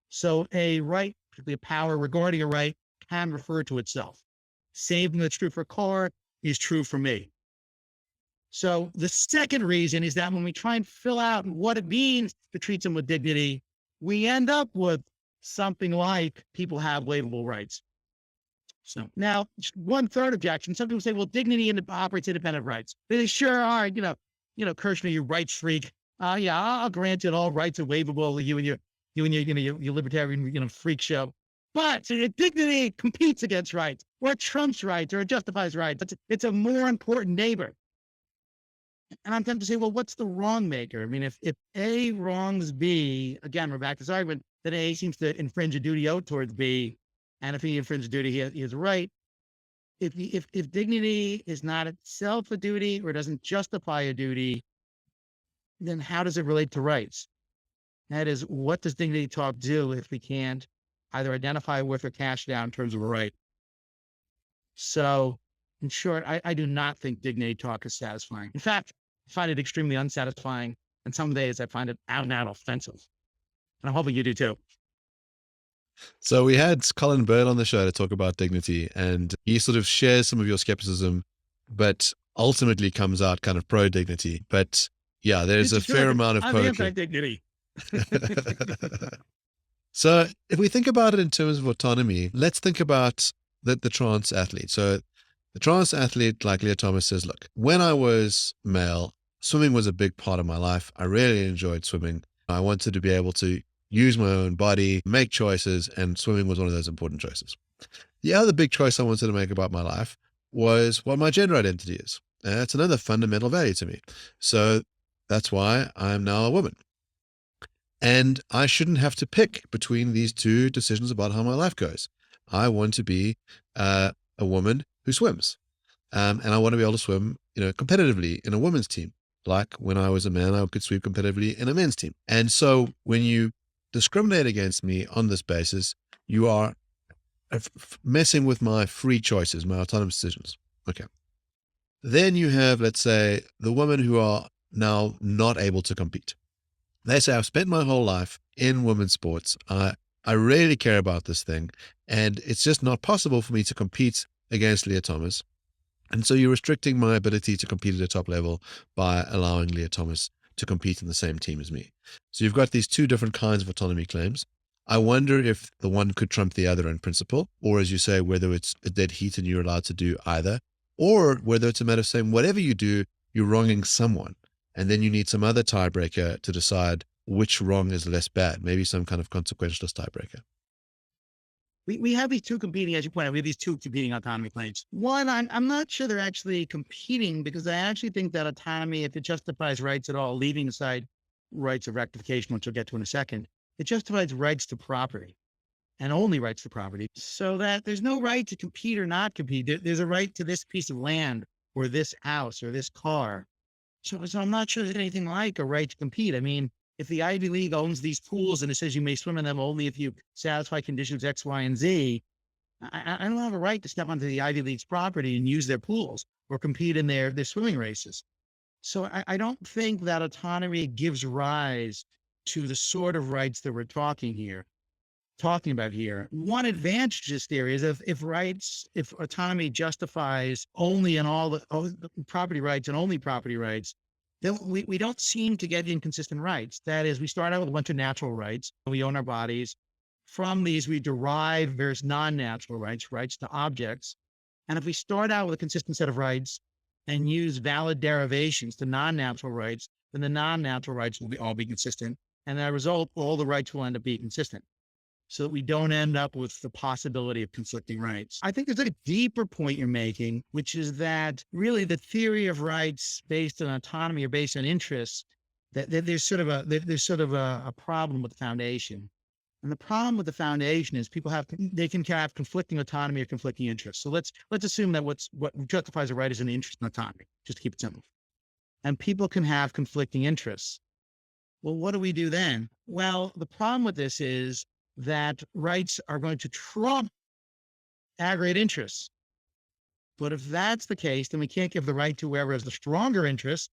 So a right, particularly a power regarding a right, can refer to itself. Same thing that's true for a car is true for me. So the second reason is that when we try and fill out what it means to treat someone with dignity, we end up with something like people have waivable rights. So now, one third objection. Some people say, well, dignity operates independent of rights. They sure are. Kershnar, you rights freak. Yeah, I'll grant it. All rights are waivable. You and your libertarian, freak show. But dignity competes against rights, or it trumps rights, or it justifies rights. It's a more important neighbor. And I'm tempted to say, well, what's the wrong maker? I mean, if A wrongs B, again, we're back to this argument that A seems to infringe a duty owed towards B. And if he infringes a duty, he has a right. If dignity is not itself a duty or doesn't justify a duty, then how does it relate to rights? That is, what does dignity talk do if we can't either identify with or cash down in terms of a right? So, in short, I do not think dignity talk is satisfying. In fact, I find it extremely unsatisfying. And some days I find it out and out offensive. And I'm hoping you do too. So we had Colin Byrne on the show to talk about dignity, and he sort of shares some of your skepticism, but ultimately comes out kind of pro dignity. But yeah, there's a fair amount of I'm poking. anti-dignity. So if we think about it in terms of autonomy, let's think about the trans athlete. So the trans athlete, like Lia Thomas says, look, when I was male, swimming was a big part of my life. I really enjoyed swimming. I wanted to be able to use my own body, make choices, and swimming was one of those important choices. The other big choice I wanted to make about my life was what my gender identity is. And that's another fundamental value to me. So that's why I'm now a woman. And I shouldn't have to pick between these two decisions about how my life goes. I want to be a woman who swims. And I want to be able to swim, competitively in a women's team. Like when I was a man, I could swim competitively in a men's team. And so when you discriminate against me on this basis, you are messing with my free choices, my autonomous decisions. Okay. Then you have, let's say, the women who are now not able to compete. They say, I've spent my whole life in women's sports. I really care about this thing. And it's just not possible for me to compete against Lia Thomas. And so you're restricting my ability to compete at a top level by allowing Lia Thomas to compete in the same team as me. So you've got these two different kinds of autonomy claims. I wonder if the one could trump the other in principle, or as you say, whether it's a dead heat and you're allowed to do either, or whether it's a matter of saying whatever you do, you're wronging someone. And then you need some other tiebreaker to decide which wrong is less bad, maybe some kind of consequentialist tiebreaker. We have these two competing, as you point out, we have these two competing autonomy claims. One, I'm not sure they're actually competing, because I actually think that autonomy, if it justifies rights at all, leaving aside rights of rectification, which we'll get to in a second, it justifies rights to property and only rights to property, so that there's no right to compete or not compete. There's a right to this piece of land or this house or this car. So I'm not sure there's anything like a right to compete. I mean, if the Ivy League owns these pools and it says you may swim in them only if you satisfy conditions X, Y, and Z, I don't have a right to step onto the Ivy League's property and use their pools or compete in their swimming races. So I don't think that autonomy gives rise to the sort of rights that we're talking about here. One advantage of this theory is if autonomy justifies only and all the property rights and only property rights, then we don't seem to get inconsistent rights. That is, we start out with a bunch of natural rights. We own our bodies. From these, we derive various non-natural rights, rights to objects. And if we start out with a consistent set of rights and use valid derivations to non-natural rights, then the non-natural rights will all be consistent. And as a result, all the rights will end up being consistent, so that we don't end up with the possibility of conflicting rights. I think there's a deeper point you're making, which is that really the theory of rights based on autonomy or based on interests, that there's sort of a problem with the foundation. And the problem with the foundation is they can have conflicting autonomy or conflicting interests. So let's assume that what justifies a right is an interest in autonomy, just to keep it simple. And people can have conflicting interests. Well, what do we do then? Well, the problem with this is that rights are going to trump aggregate interests. But if that's the case, then we can't give the right to whoever has the stronger interest.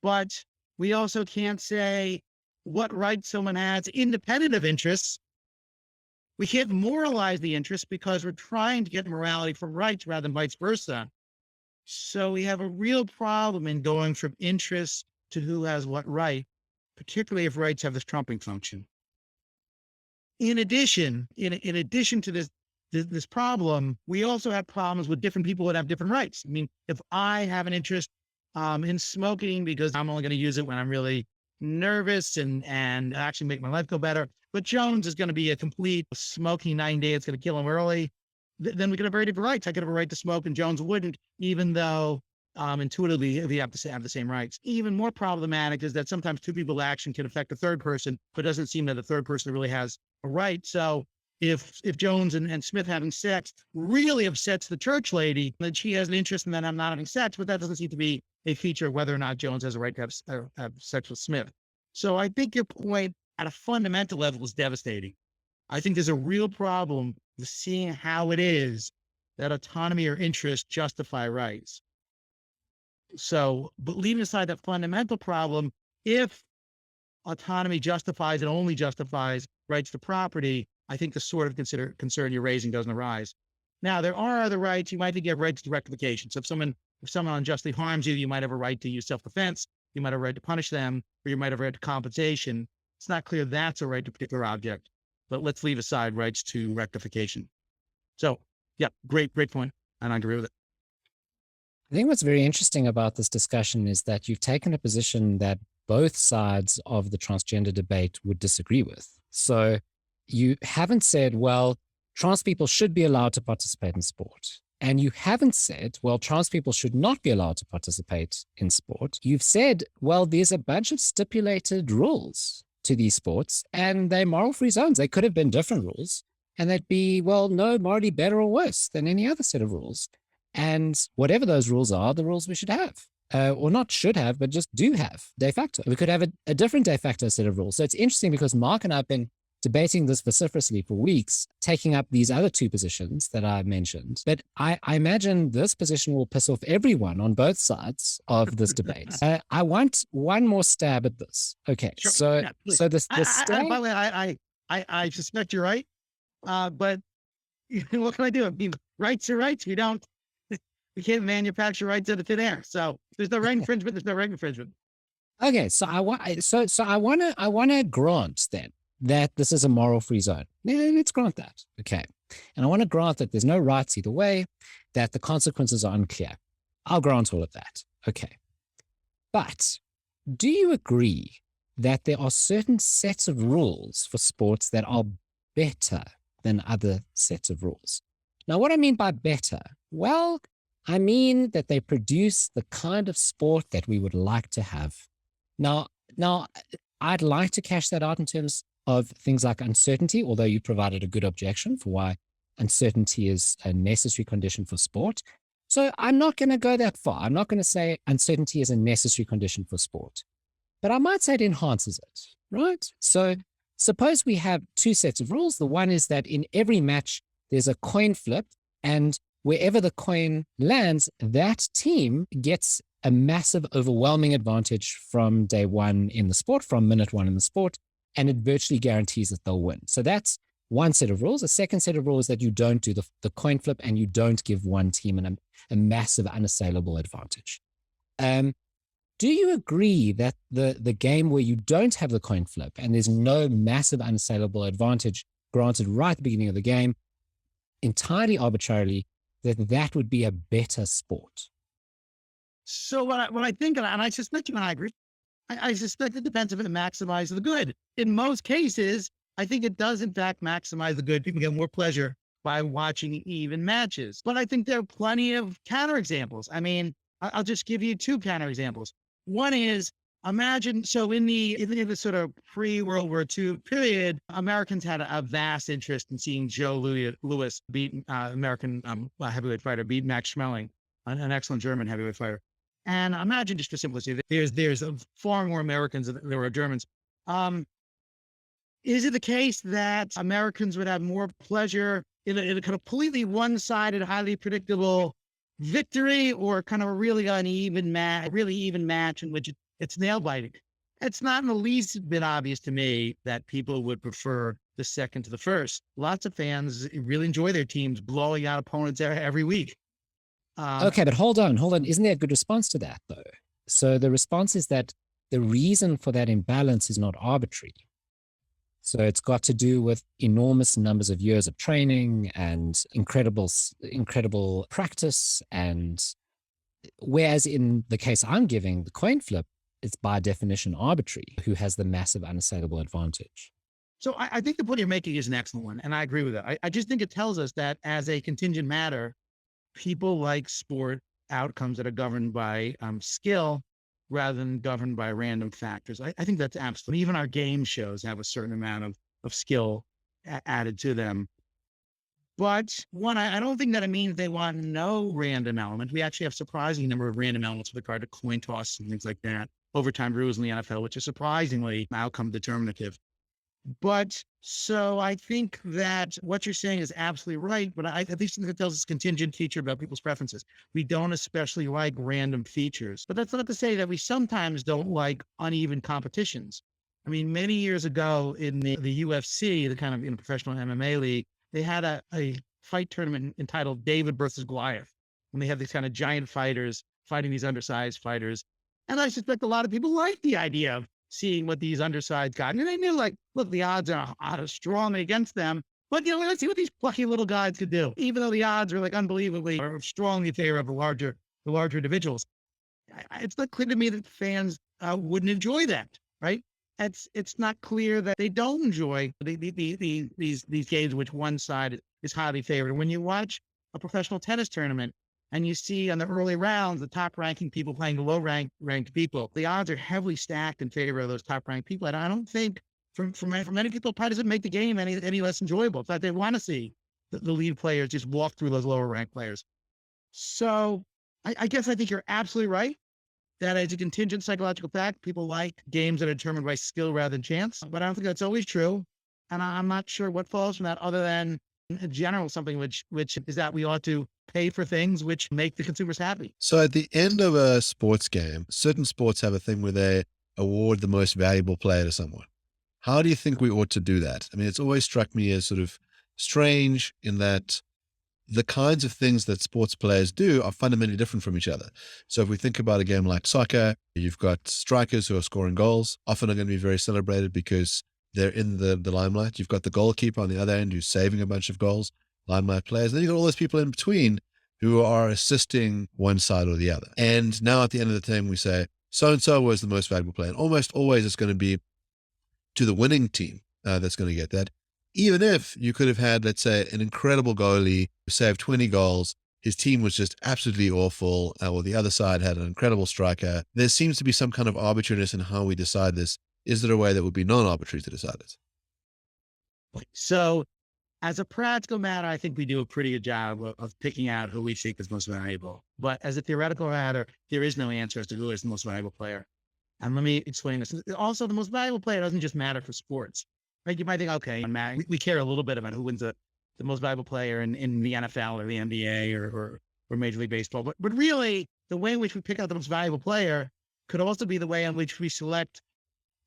But we also can't say what rights someone has independent of interests. We can't moralize the interest because we're trying to get morality from rights rather than vice versa. So we have a real problem in going from interests to who has what right, particularly if rights have this trumping function. In addition to this problem, we also have problems with different people that have different rights. I mean, if I have an interest in smoking because I'm only going to use it when I'm really nervous and actually make my life go better, but Jones is going to be a complete smoking 9-day, it's going to kill him early, then we could have very different rights. I could have a right to smoke and Jones wouldn't, even though intuitively we have to have the same rights. Even more problematic is that sometimes two people's action can affect a third person, but it doesn't seem that the third person really has a right. So if Jones and Smith having sex really upsets the church lady, then she has an interest in that I'm not having sex, but that doesn't seem to be a feature of whether or not Jones has a right to have sex with Smith. So I think your point at a fundamental level is devastating. I think there's a real problem with seeing how it is that autonomy or interest justify rights. So, but leaving aside that fundamental problem, if autonomy justifies and only justifies rights to property, I think the sort of concern you're raising doesn't arise. Now, there are other rights. You might get rights to rectification. So if someone unjustly harms you, you might have a right to use self-defense. You might have a right to punish them, or you might have a right to compensation. It's not clear that's a right to a particular object, but let's leave aside rights to rectification. So, yeah, great point. And I agree with it. I think what's very interesting about this discussion is that you've taken a position that both sides of the transgender debate would disagree with. So you haven't said, well, trans people should be allowed to participate in sport. And you haven't said, well, trans people should not be allowed to participate in sport. You've said, well, there's a bunch of stipulated rules to these sports and they're moral-free zones. They could have been different rules and they'd be, well, no morally better or worse than any other set of rules. And whatever those rules are, the rules we should have, or not should have, but just do have de facto. We could have a different de facto set of rules. So it's interesting because Mark and I have been debating this vociferously for weeks, taking up these other two positions that I mentioned. But I imagine this position will piss off everyone on both sides of this debate. I want one more stab at this. Okay, sure. So Yeah, so this by the way, I suspect you're right, but what can I do? I mean, rights are rights. We can't manufacture rights out of thin air. So there's no right infringement. There's no right infringement. Okay, so I want to grant then that this is a moral-free zone. Yeah, let's grant that. Okay, and I want to grant that there's no rights either way, that the consequences are unclear. I'll grant all of that. Okay, but do you agree that there are certain sets of rules for sports that are better than other sets of rules? Now, what I mean by better, well, I mean that they produce the kind of sport that we would like to have. Now, I'd like to cash that out in terms of things like uncertainty, although you provided a good objection for why uncertainty is a necessary condition for sport. So I'm not going to go that far. I'm not going to say uncertainty is a necessary condition for sport, but I might say it enhances it, right? So suppose we have two sets of rules. The one is that in every match, there's a coin flip, and wherever the coin lands, that team gets a massive, overwhelming advantage from day one in the sport, from minute one in the sport, and it virtually guarantees that they'll win. So that's one set of rules. A second set of rules is that you don't do the coin flip and you don't give one team a massive, unassailable advantage. Do you agree that the game where you don't have the coin flip and there's no massive, unassailable advantage granted right at the beginning of the game, entirely arbitrarily, that would be a better sport? So what I think, and I suspect you and I agree, I suspect it depends if it maximizes the good. In most cases, I think it does in fact maximize the good. People get more pleasure by watching even matches. But I think there are plenty of counterexamples. I mean, I'll just give you two counterexamples. One is, imagine, so in the sort of pre-World War II period, Americans had a vast interest in seeing Joe Louis beat American heavyweight fighter, beat Max Schmeling, an excellent German heavyweight fighter. And imagine, just for simplicity, there's far more Americans than there were Germans. Is it the case that Americans would have more pleasure in a completely one-sided, highly predictable victory, or kind of a really uneven match, in which it's nail biting? It's not in the least bit obvious to me that people would prefer the second to the first. Lots of fans really enjoy their teams blowing out opponents every week. Okay, but hold on. Isn't there a good response to that, though? So the response is that the reason for that imbalance is not arbitrary. So it's got to do with enormous numbers of years of training and incredible practice. And whereas in the case I'm giving, the coin flip, it's by definition arbitrary, who has the massive unassailable advantage. So I think the point you're making is an excellent one, and I agree with it. I just think it tells us that as a contingent matter, people like sport outcomes that are governed by skill rather than governed by random factors. I think that's absolutely, even our game shows have a certain amount of skill added to them. But one, I don't think that it means they want no random element. We actually have surprising number of random elements with regard to coin toss and things like that, overtime rules in the NFL, which is surprisingly outcome determinative. But so I think that what you're saying is absolutely right. But I at least think it tells us contingent feature about people's preferences. We don't especially like random features, but that's not to say that we sometimes don't like uneven competitions. I mean, many years ago in the UFC, the kind of professional MMA league, they had a fight tournament entitled David versus Goliath. And they have these kind of giant fighters fighting these undersized fighters. And I suspect a lot of people like the idea of seeing what these undersized guys, and they knew, like, look, the odds are strongly against them, but let's see what these plucky little guys could do, even though the odds are like unbelievably or strongly in favor of the larger individuals. It's not clear to me that fans wouldn't enjoy that, right? It's not clear that they don't enjoy these games which one side is highly favored. When you watch a professional tennis tournament, and you see on the early rounds, the top ranking people playing the low ranked people, the odds are heavily stacked in favor of those top ranked people. And I don't think for many people, probably doesn't make the game any less enjoyable. In fact, they want to see the lead players just walk through those lower ranked players. So I guess I think you're absolutely right that as a contingent psychological fact, people like games that are determined by skill rather than chance. But I don't think that's always true. And I'm not sure what follows from that other than in general, something which is that we ought to pay for things which make the consumers happy. So at the end of a sports game, certain sports have a thing where they award the most valuable player to someone. How do you think we ought to do that? I mean, it's always struck me as sort of strange in that the kinds of things that sports players do are fundamentally different from each other. So if we think about a game like soccer, you've got strikers who are scoring goals, often are going to be very celebrated because they're in the limelight. You've got the goalkeeper on the other end who's saving a bunch of goals, limelight players. Then you've got all those people in between who are assisting one side or the other. And now at the end of the time, we say, so-and-so was the most valuable player. And almost always it's going to be to the winning team that's going to get that. Even if you could have had, let's say, an incredible goalie who saved 20 goals, his team was just absolutely awful, or the other side had an incredible striker. There seems to be some kind of arbitrariness in how we decide this. Is there a way that would be non-arbitrary to decide it? So as a practical matter, I think we do a pretty good job of picking out who we think is most valuable. But as a theoretical matter, there is no answer as to who is the most valuable player. And let me explain this. Also, the most valuable player doesn't just matter for sports, right? You might think, okay, we care a little bit about who wins the most valuable player in the NFL or the NBA or Major League Baseball. But really, the way in which we pick out the most valuable player could also be the way in which we select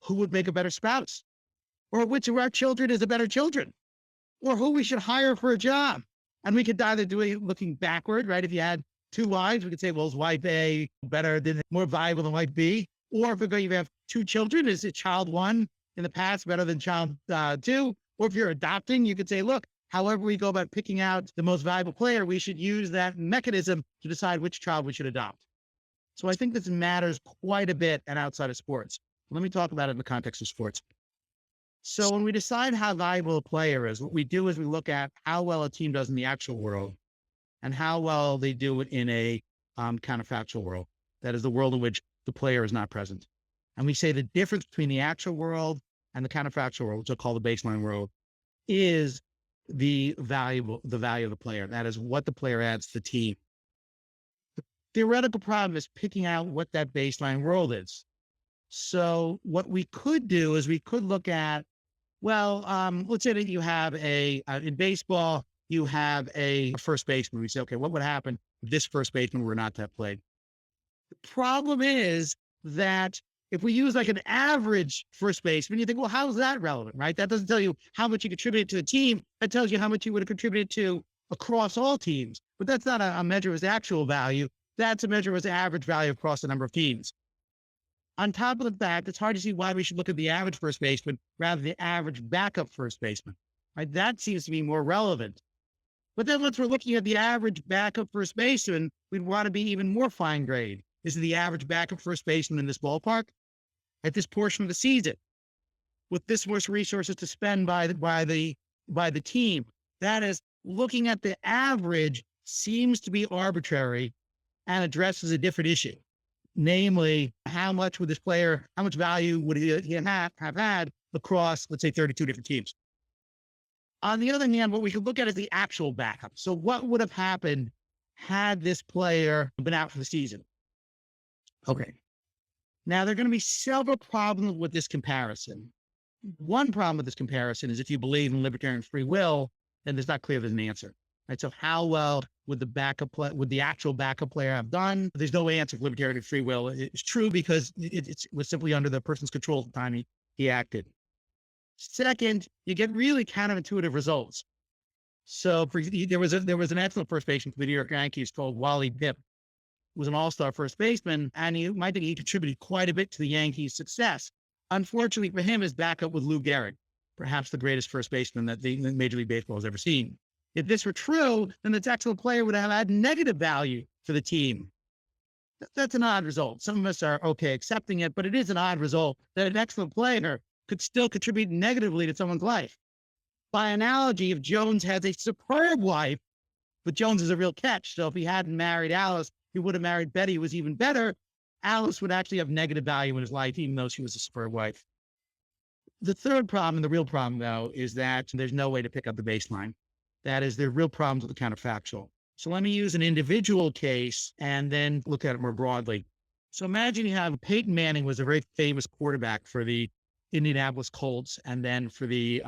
who would make a better spouse, or which of our children is a better children, or who we should hire for a job. And we could either do it looking backward, right? If you had two wives, we could say, well, is wife A better than, more valuable than wife B? Or if you have two children, is it child one in the past better than child two? Or if you're adopting, you could say, look, however we go about picking out the most valuable player, we should use that mechanism to decide which child we should adopt. So I think this matters quite a bit and outside of sports. Let me talk about it in the context of sports. So when we decide how valuable a player is, what we do is we look at how well a team does in the actual world and how well they do it in a counterfactual world. That is the world in which the player is not present. And we say the difference between the actual world and the counterfactual world, which I'll call the baseline world, is the value of the player. That is what the player adds to the team. The theoretical problem is picking out what that baseline world is. So what we could do is we could look at, well, let's say that you have in baseball, you have a first baseman. We say, okay, what would happen if this first baseman were not to have played? The problem is that if we use like an average first baseman, you think, well, how is that relevant, right? That doesn't tell you how much you contributed to the team. That tells you how much you would have contributed to across all teams. But that's not a measure of his actual value. That's a measure of his average value across the number of teams. On top of the fact, it's hard to see why we should look at the average first baseman rather than the average backup first baseman, right? That seems to be more relevant. But then once we're looking at the average backup first baseman, we'd want to be even more fine grade. Is the average backup first baseman in this ballpark at this portion of the season with this much resources to spend by the team? That is, looking at the average seems to be arbitrary and addresses a different issue. Namely, how much value would he have had across, let's say, 32 different teams? On the other hand, what we could look at is the actual backup. So what would have happened had this player been out for the season? Okay. Now, there are going to be several problems with this comparison. One problem with this comparison is if you believe in libertarian free will, then it's not clear there's an answer. Right? So how well would the actual backup player have done? There's no answer if libertarian free will is true because it was simply under the person's control at the time he acted. Second, you get really counterintuitive results. So there was an excellent first baseman for the New York Yankees called Wally Pipp, who was an all-star first baseman, and you might think he contributed quite a bit to the Yankees' success. Unfortunately for him, his backup was Lou Gehrig, perhaps the greatest first baseman that the Major League Baseball has ever seen. If this were true, then this excellent player would have had negative value for the team. That's an odd result. Some of us are okay accepting it, but it is an odd result that an excellent player could still contribute negatively to someone's life. By analogy, if Jones has a superb wife, but Jones is a real catch. So if he hadn't married Alice, he would have married Betty, who was even better. Alice would actually have negative value in his life, even though she was a superb wife. The third problem, and the real problem, though, is that there's no way to pick up the baseline. That is, there are real problems with the counterfactual. So let me use an individual case and then look at it more broadly. So imagine you have Peyton Manning was a very famous quarterback for the Indianapolis Colts and then for the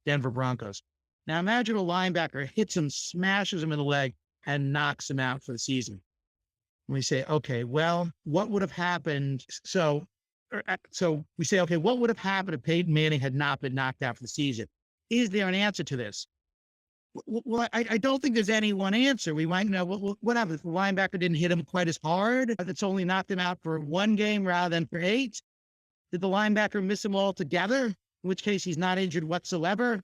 Denver Broncos. Now imagine a linebacker hits him, smashes him in the leg, and knocks him out for the season. And we say, okay, well, what would have happened? So we say, okay, what would have happened if Peyton Manning had not been knocked out for the season? Is there an answer to this? Well, I don't think there's any one answer. We might know what happened if the linebacker didn't hit him quite as hard. It's only knocked him out for one game rather than for 8. Did the linebacker miss him altogether? In which case he's not injured whatsoever.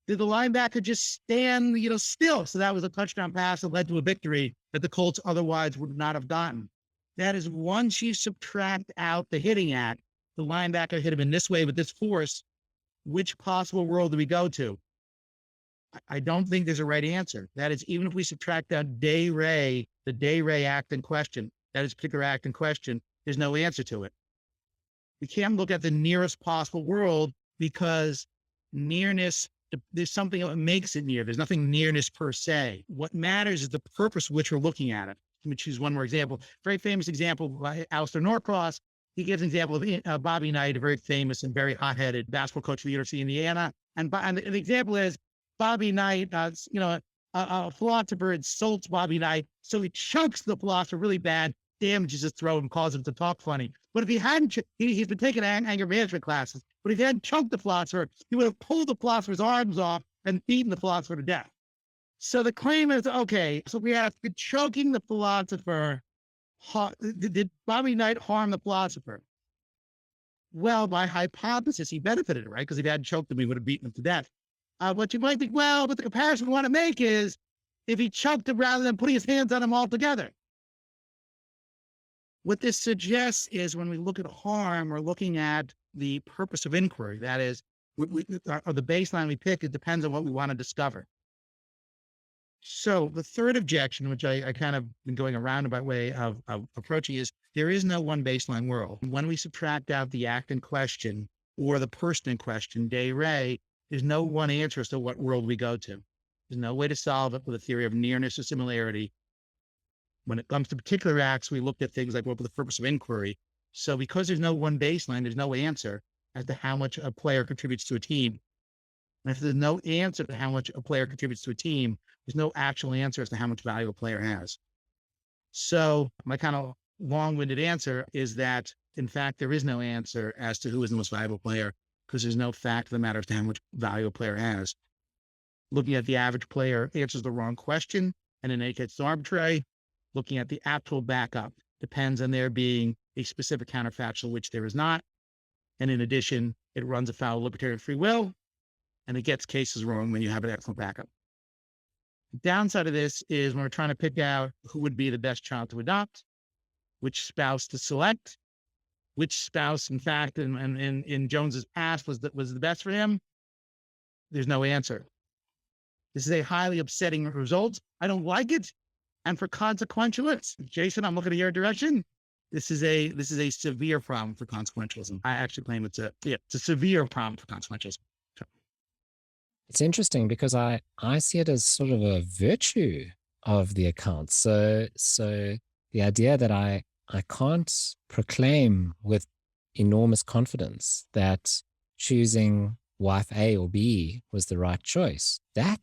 Did the linebacker just stand, still? So that was a touchdown pass that led to a victory that the Colts otherwise would not have gotten. That is, once you subtract out the hitting act, the linebacker hit him in this way with this force, which possible world do we go to? I don't think there's a right answer. That is, even if we subtract out the Day Ray act in question, that is particular act in question, there's no answer to it. We can't look at the nearest possible world because nearness, there's something that makes it near. There's nothing nearness per se. What matters is the purpose which we're looking at it. Let me choose one more example. Very famous example by Alistair Norcross. He gives an example of Bobby Knight, a very famous and very hot-headed basketball coach for the University of Indiana. And the example is Bobby Knight, a philosopher insults Bobby Knight, so he chokes the philosopher really bad, damages his throat, and causes him to talk funny. But if he hadn't, he's been taking anger management classes, but if he hadn't choked the philosopher, he would have pulled the philosopher's arms off and beaten the philosopher to death. So the claim is, okay, so we have choking the philosopher. Did Bobby Knight harm the philosopher? Well, by hypothesis, he benefited, right? Because if he hadn't choked him, he would have beaten him to death. What you might think, well, but the comparison we want to make is if he choked him rather than putting his hands on him altogether. What this suggests is when we look at harm, we're looking at the purpose of inquiry. That is, or the baseline we pick, it depends on what we want to discover. So the third objection, which I kind of been going around about way of approaching, is there is no one baseline world. When we subtract out the act in question or the person in question, Day Ray, there's no one answer as to what world we go to. There's no way to solve it with a theory of nearness or similarity. When it comes to particular acts, we looked at things like what was the purpose of inquiry. So because there's no one baseline, there's no answer as to how much a player contributes to a team. And if there's no answer to how much a player contributes to a team, there's no actual answer as to how much value a player has. So my kind of long-winded answer is that, in fact, there is no answer as to who is the most valuable player because there's no fact of the matter as to how much value a player has. Looking at the average player answers the wrong question, and in any case, it's arbitrary. Looking at the actual backup depends on there being a specific counterfactual, which there is not. And in addition, it runs afoul of libertarian free will, and it gets cases wrong when you have an excellent backup. The downside of this is when we're trying to pick out who would be the best child to adopt, which spouse to select, which spouse, in fact, in Jones's past was the best for him, there's no answer. This is a highly upsetting result. I don't like it. And for consequentialists, Jason, I'm looking at your direction. This is a severe problem for consequentialism. I actually claim it's a severe problem for consequentialism. It's interesting because I see it as sort of a virtue of the account. So the idea that I can't proclaim with enormous confidence that choosing wife A or B was the right choice, that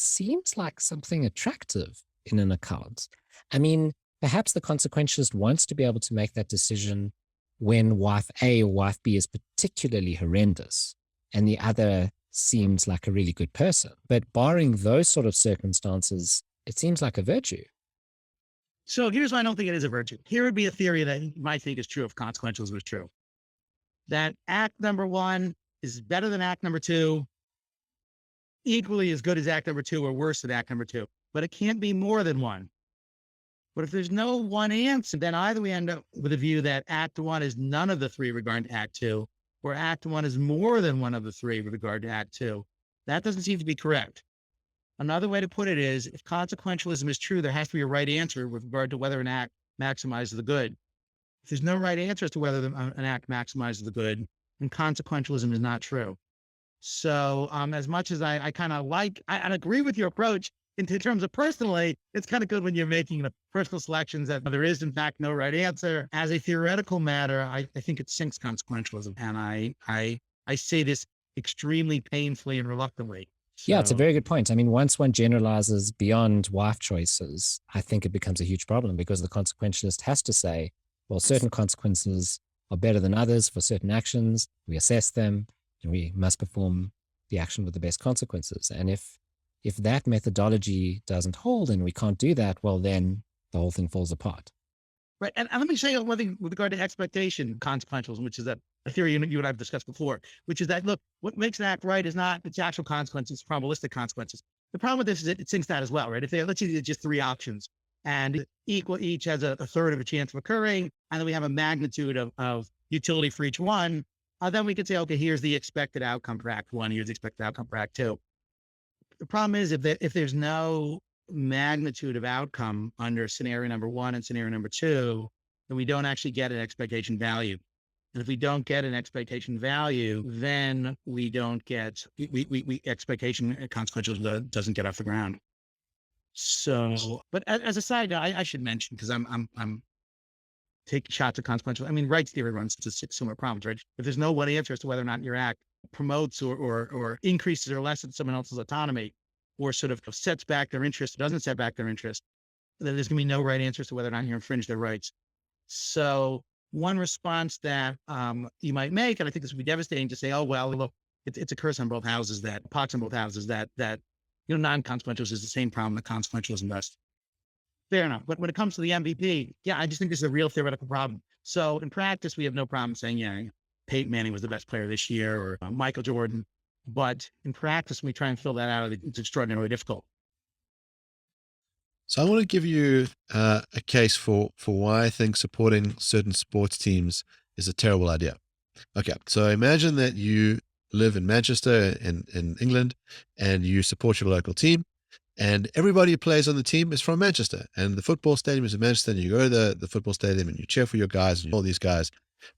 seems like something attractive in an account. I mean, perhaps the consequentialist wants to be able to make that decision when wife A or wife B is particularly horrendous and the other seems like a really good person. But barring those sort of circumstances, it seems like a virtue. So here's why I don't think it is a virtue. Here would be a theory that you might think is true if consequentialism was true. That act number one is better than act number two, equally as good as act number two or worse than act number two, but it can't be more than one. But if there's no one answer, then either we end up with a view that act one is none of the three regarding to act two, or act one is more than one of the three with regard to act two. That doesn't seem to be correct. Another way to put it is, if consequentialism is true, there has to be a right answer with regard to whether an act maximizes the good. If there's no right answer as to whether an act maximizes the good, then consequentialism is not true. So as much as I kind of like, I agree with your approach in terms of personally, it's kind of good when you're making personal selections that there is in fact no right answer. As a theoretical matter, I think it sinks consequentialism. And I say this extremely painfully and reluctantly. So, yeah, it's a very good point. I mean, once one generalizes beyond wife choices, I think it becomes a huge problem because the consequentialist has to say, well, certain consequences are better than others for certain actions. We assess them and we must perform the action with the best consequences. And if that methodology doesn't hold and we can't do that, well, then the whole thing falls apart. Right. And let me say one thing with regard to expectation consequentialism, which is a theory you and I have discussed before, which is that, look, what makes an act right is not its actual consequences, it's probabilistic consequences. The problem with this is it sinks that as well, right? If let's say there's just three options and each has a third of a chance of occurring, and then we have a magnitude of utility for each one, then we could say, okay, here's the expected outcome for act one, here's the expected outcome for act two. The problem is if there's no magnitude of outcome under scenario number one and scenario number two, then we don't actually get an expectation value. And if we don't get an expectation value, then we don't get, expectation consequentialism doesn't get off the ground. So, but as a side note, I should mention, because I'm taking shots at consequential. I mean, rights theory runs into similar problems, right? If there's no one answer as to whether or not your act promotes or increases or lessens someone else's autonomy, or sort of sets back their interest, or doesn't set back their interest, then there's going to be no right answer as to whether or not you infringe their rights. So one response that you might make, and I think this would be devastating, to say, oh, well, look, it's a curse on both houses, that pox on both houses, that non-consequentialism is the same problem that consequentialism does. Fair enough. But when it comes to the MVP, yeah, I just think this is a real theoretical problem. So in practice, we have no problem saying, yeah, Peyton Manning was the best player this year, or Michael Jordan. But in practice, when we try and fill that out, it's extraordinarily difficult. So I want to give you a case for why I think supporting certain sports teams is a terrible idea. Okay, so imagine that you live in Manchester in England, and you support your local team, and everybody who plays on the team is from Manchester, and the football stadium is in Manchester, and you go to the football stadium and you cheer for your guys, and all these guys.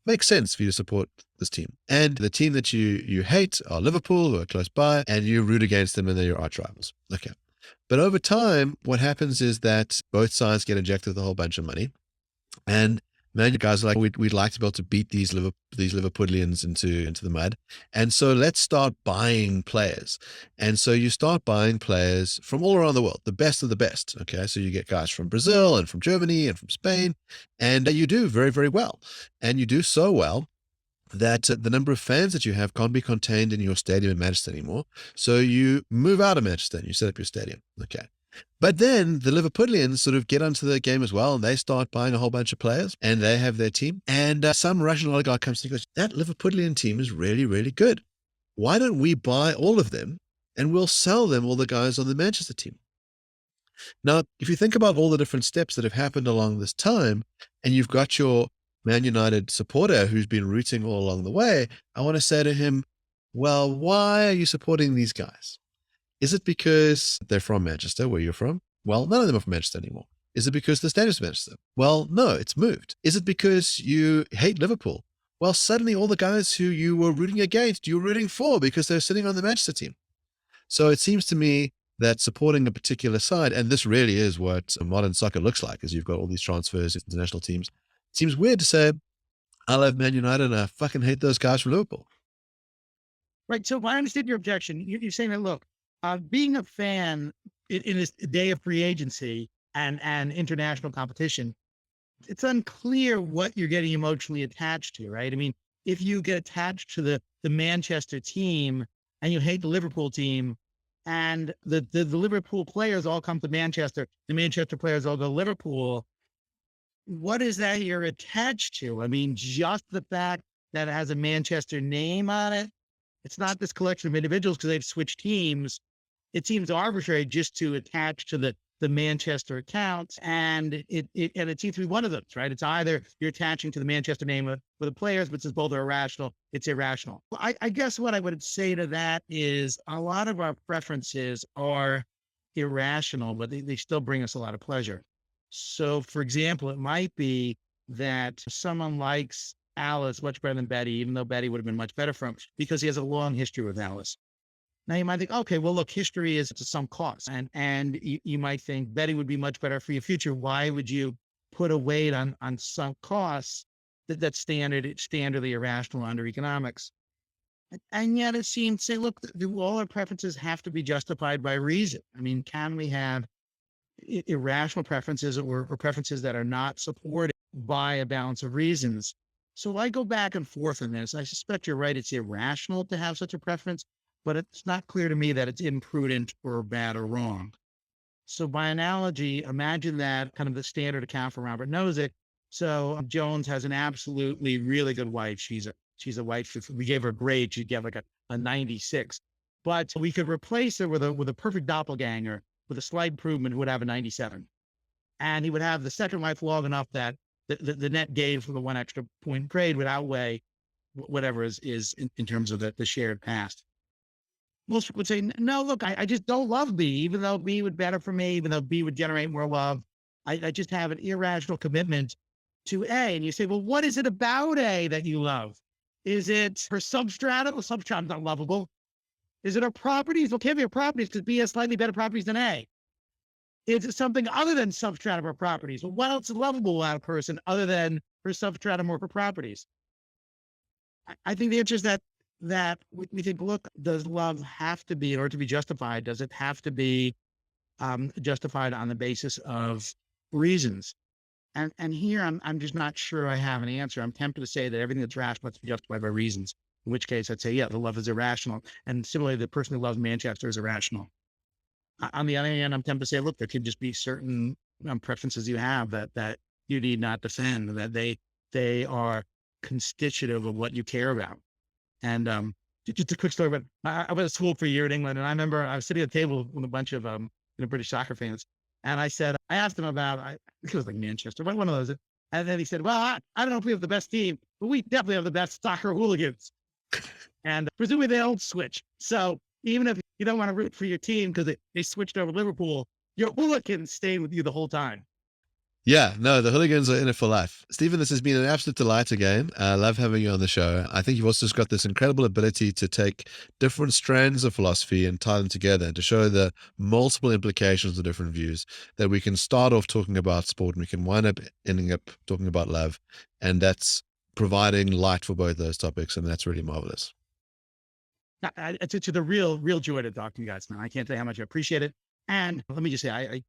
Makes sense for you to support this team. And the team that you hate are Liverpool, who are close by, and you root against them, and they're your arch rivals. Okay. But over time, what happens is that both sides get injected with a whole bunch of money. And man, you guys are like, we'd like to be able to beat these Liverpudlians into the mud. And so let's start buying players. And so you start buying players from all around the world, the best of the best. Okay. So you get guys from Brazil and from Germany and from Spain, and you do very, very well. And you do so well that the number of fans that you have can't be contained in your stadium in Manchester anymore. So you move out of Manchester and you set up your stadium. Okay. But then the Liverpudlians sort of get onto the game as well, and they start buying a whole bunch of players, and they have their team. And some Russian oligarch comes to and goes, that Liverpudlian team is really, really good. Why don't we buy all of them, and we'll sell them all the guys on the Manchester team? Now, if you think about all the different steps that have happened along this time, and you've got your Man United supporter who's been rooting all along the way, I want to say to him, well, why are you supporting these guys? Is it because they're from Manchester, where you're from? Well, none of them are from Manchester anymore. Is it because the stadium's Manchester? Well, no, it's moved. Is it because you hate Liverpool? Well, suddenly all the guys who you were rooting against, you were rooting for because they're sitting on the Manchester team. So it seems to me that supporting a particular side, and this really is what modern soccer looks like, is you've got all these transfers, international teams. It seems weird to say, I love Man United and I fucking hate those guys from Liverpool. Right. So I understand your objection. You're saying that, look, being a fan in this day of free agency and international competition, it's unclear what you're getting emotionally attached to, right? I mean, if you get attached to the Manchester team and you hate the Liverpool team, and the Liverpool players all come to Manchester, the Manchester players all go to Liverpool, what is that you're attached to? I mean, just the fact that it has a Manchester name on it. It's not this collection of individuals because they've switched teams. It seems arbitrary just to attach to the Manchester account, and it seems to be one of those, right? It's either you're attaching to the Manchester name with the players, but since both are irrational, it's irrational. I guess what I would say to that is a lot of our preferences are irrational, but they still bring us a lot of pleasure. So, for example, it might be that someone likes Alice much better than Betty, even though Betty would have been much better for him because he has a long history with Alice. Now you might think, okay, well, look, history is to some cost. And you might think Betty would be much better for your future. Why would you put a weight on sunk costs that's standardly irrational under economics? And yet it seems to say, look, all our preferences have to be justified by reason. I mean, can we have irrational preferences or preferences that are not supported by a balance of reasons? So I go back and forth on this. I suspect you're right. It's irrational to have such a preference, but it's not clear to me that it's imprudent or bad or wrong. So by analogy, imagine that kind of the standard account for Robert Nozick. So Jones has an absolutely really good wife. She's a wife. If we gave her a grade, she'd get like a 96. But we could replace her with a perfect doppelganger with a slight improvement who would have a 97. And he would have the second wife long enough that the net gain for the one extra point grade would outweigh whatever is in terms of the shared past. Most people would say, no, look, I just don't love B, even though B would better for me, even though B would generate more love. I just have an irrational commitment to A. And you say, well, what is it about A that you love? Is it her substrata? Well, substrata's not lovable. Is it her properties? Well, can't be her properties because B has slightly better properties than A. Is it something other than substrata of her properties? Well, what else is lovable about a person other than her substrata or her properties? I think the answer is that we think, look, does love have to be, in order to be justified, does it have to be justified on the basis of reasons? And here I'm just not sure I have an answer. I'm tempted to say that everything that's rational must be justified by reasons, in which case I'd say, yeah, the love is irrational. And similarly, the person who loves Manchester is irrational. On the other hand, I'm tempted to say, look, there could just be certain preferences you have that you need not defend, that they are constitutive of what you care about. And just a quick story, but I was at school for a year in England, and I remember I was sitting at a table with a bunch of British soccer fans, and I asked him about, I think it was like Manchester, one of those, and then he said, well, I don't know if we have the best team, but we definitely have the best soccer hooligans. And presumably they don't switch. So even if you don't want to root for your team because they switched over Liverpool, your hooligans stay with you the whole time. Yeah, no, the hooligans are in it for life. Stephen, this has been an absolute delight again. I love having you on the show. I think you've also just got this incredible ability to take different strands of philosophy and tie them together and to show the multiple implications of different views, that we can start off talking about sport and we can wind up ending up talking about love. And that's providing light for both those topics. And that's really marvelous. It's a real joy to talk to you guys, man. I can't tell you how much I appreciate it. And let me just say,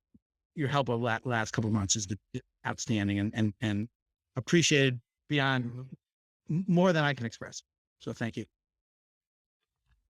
your help over the last couple of months has been outstanding and appreciated beyond more than I can express. So thank you.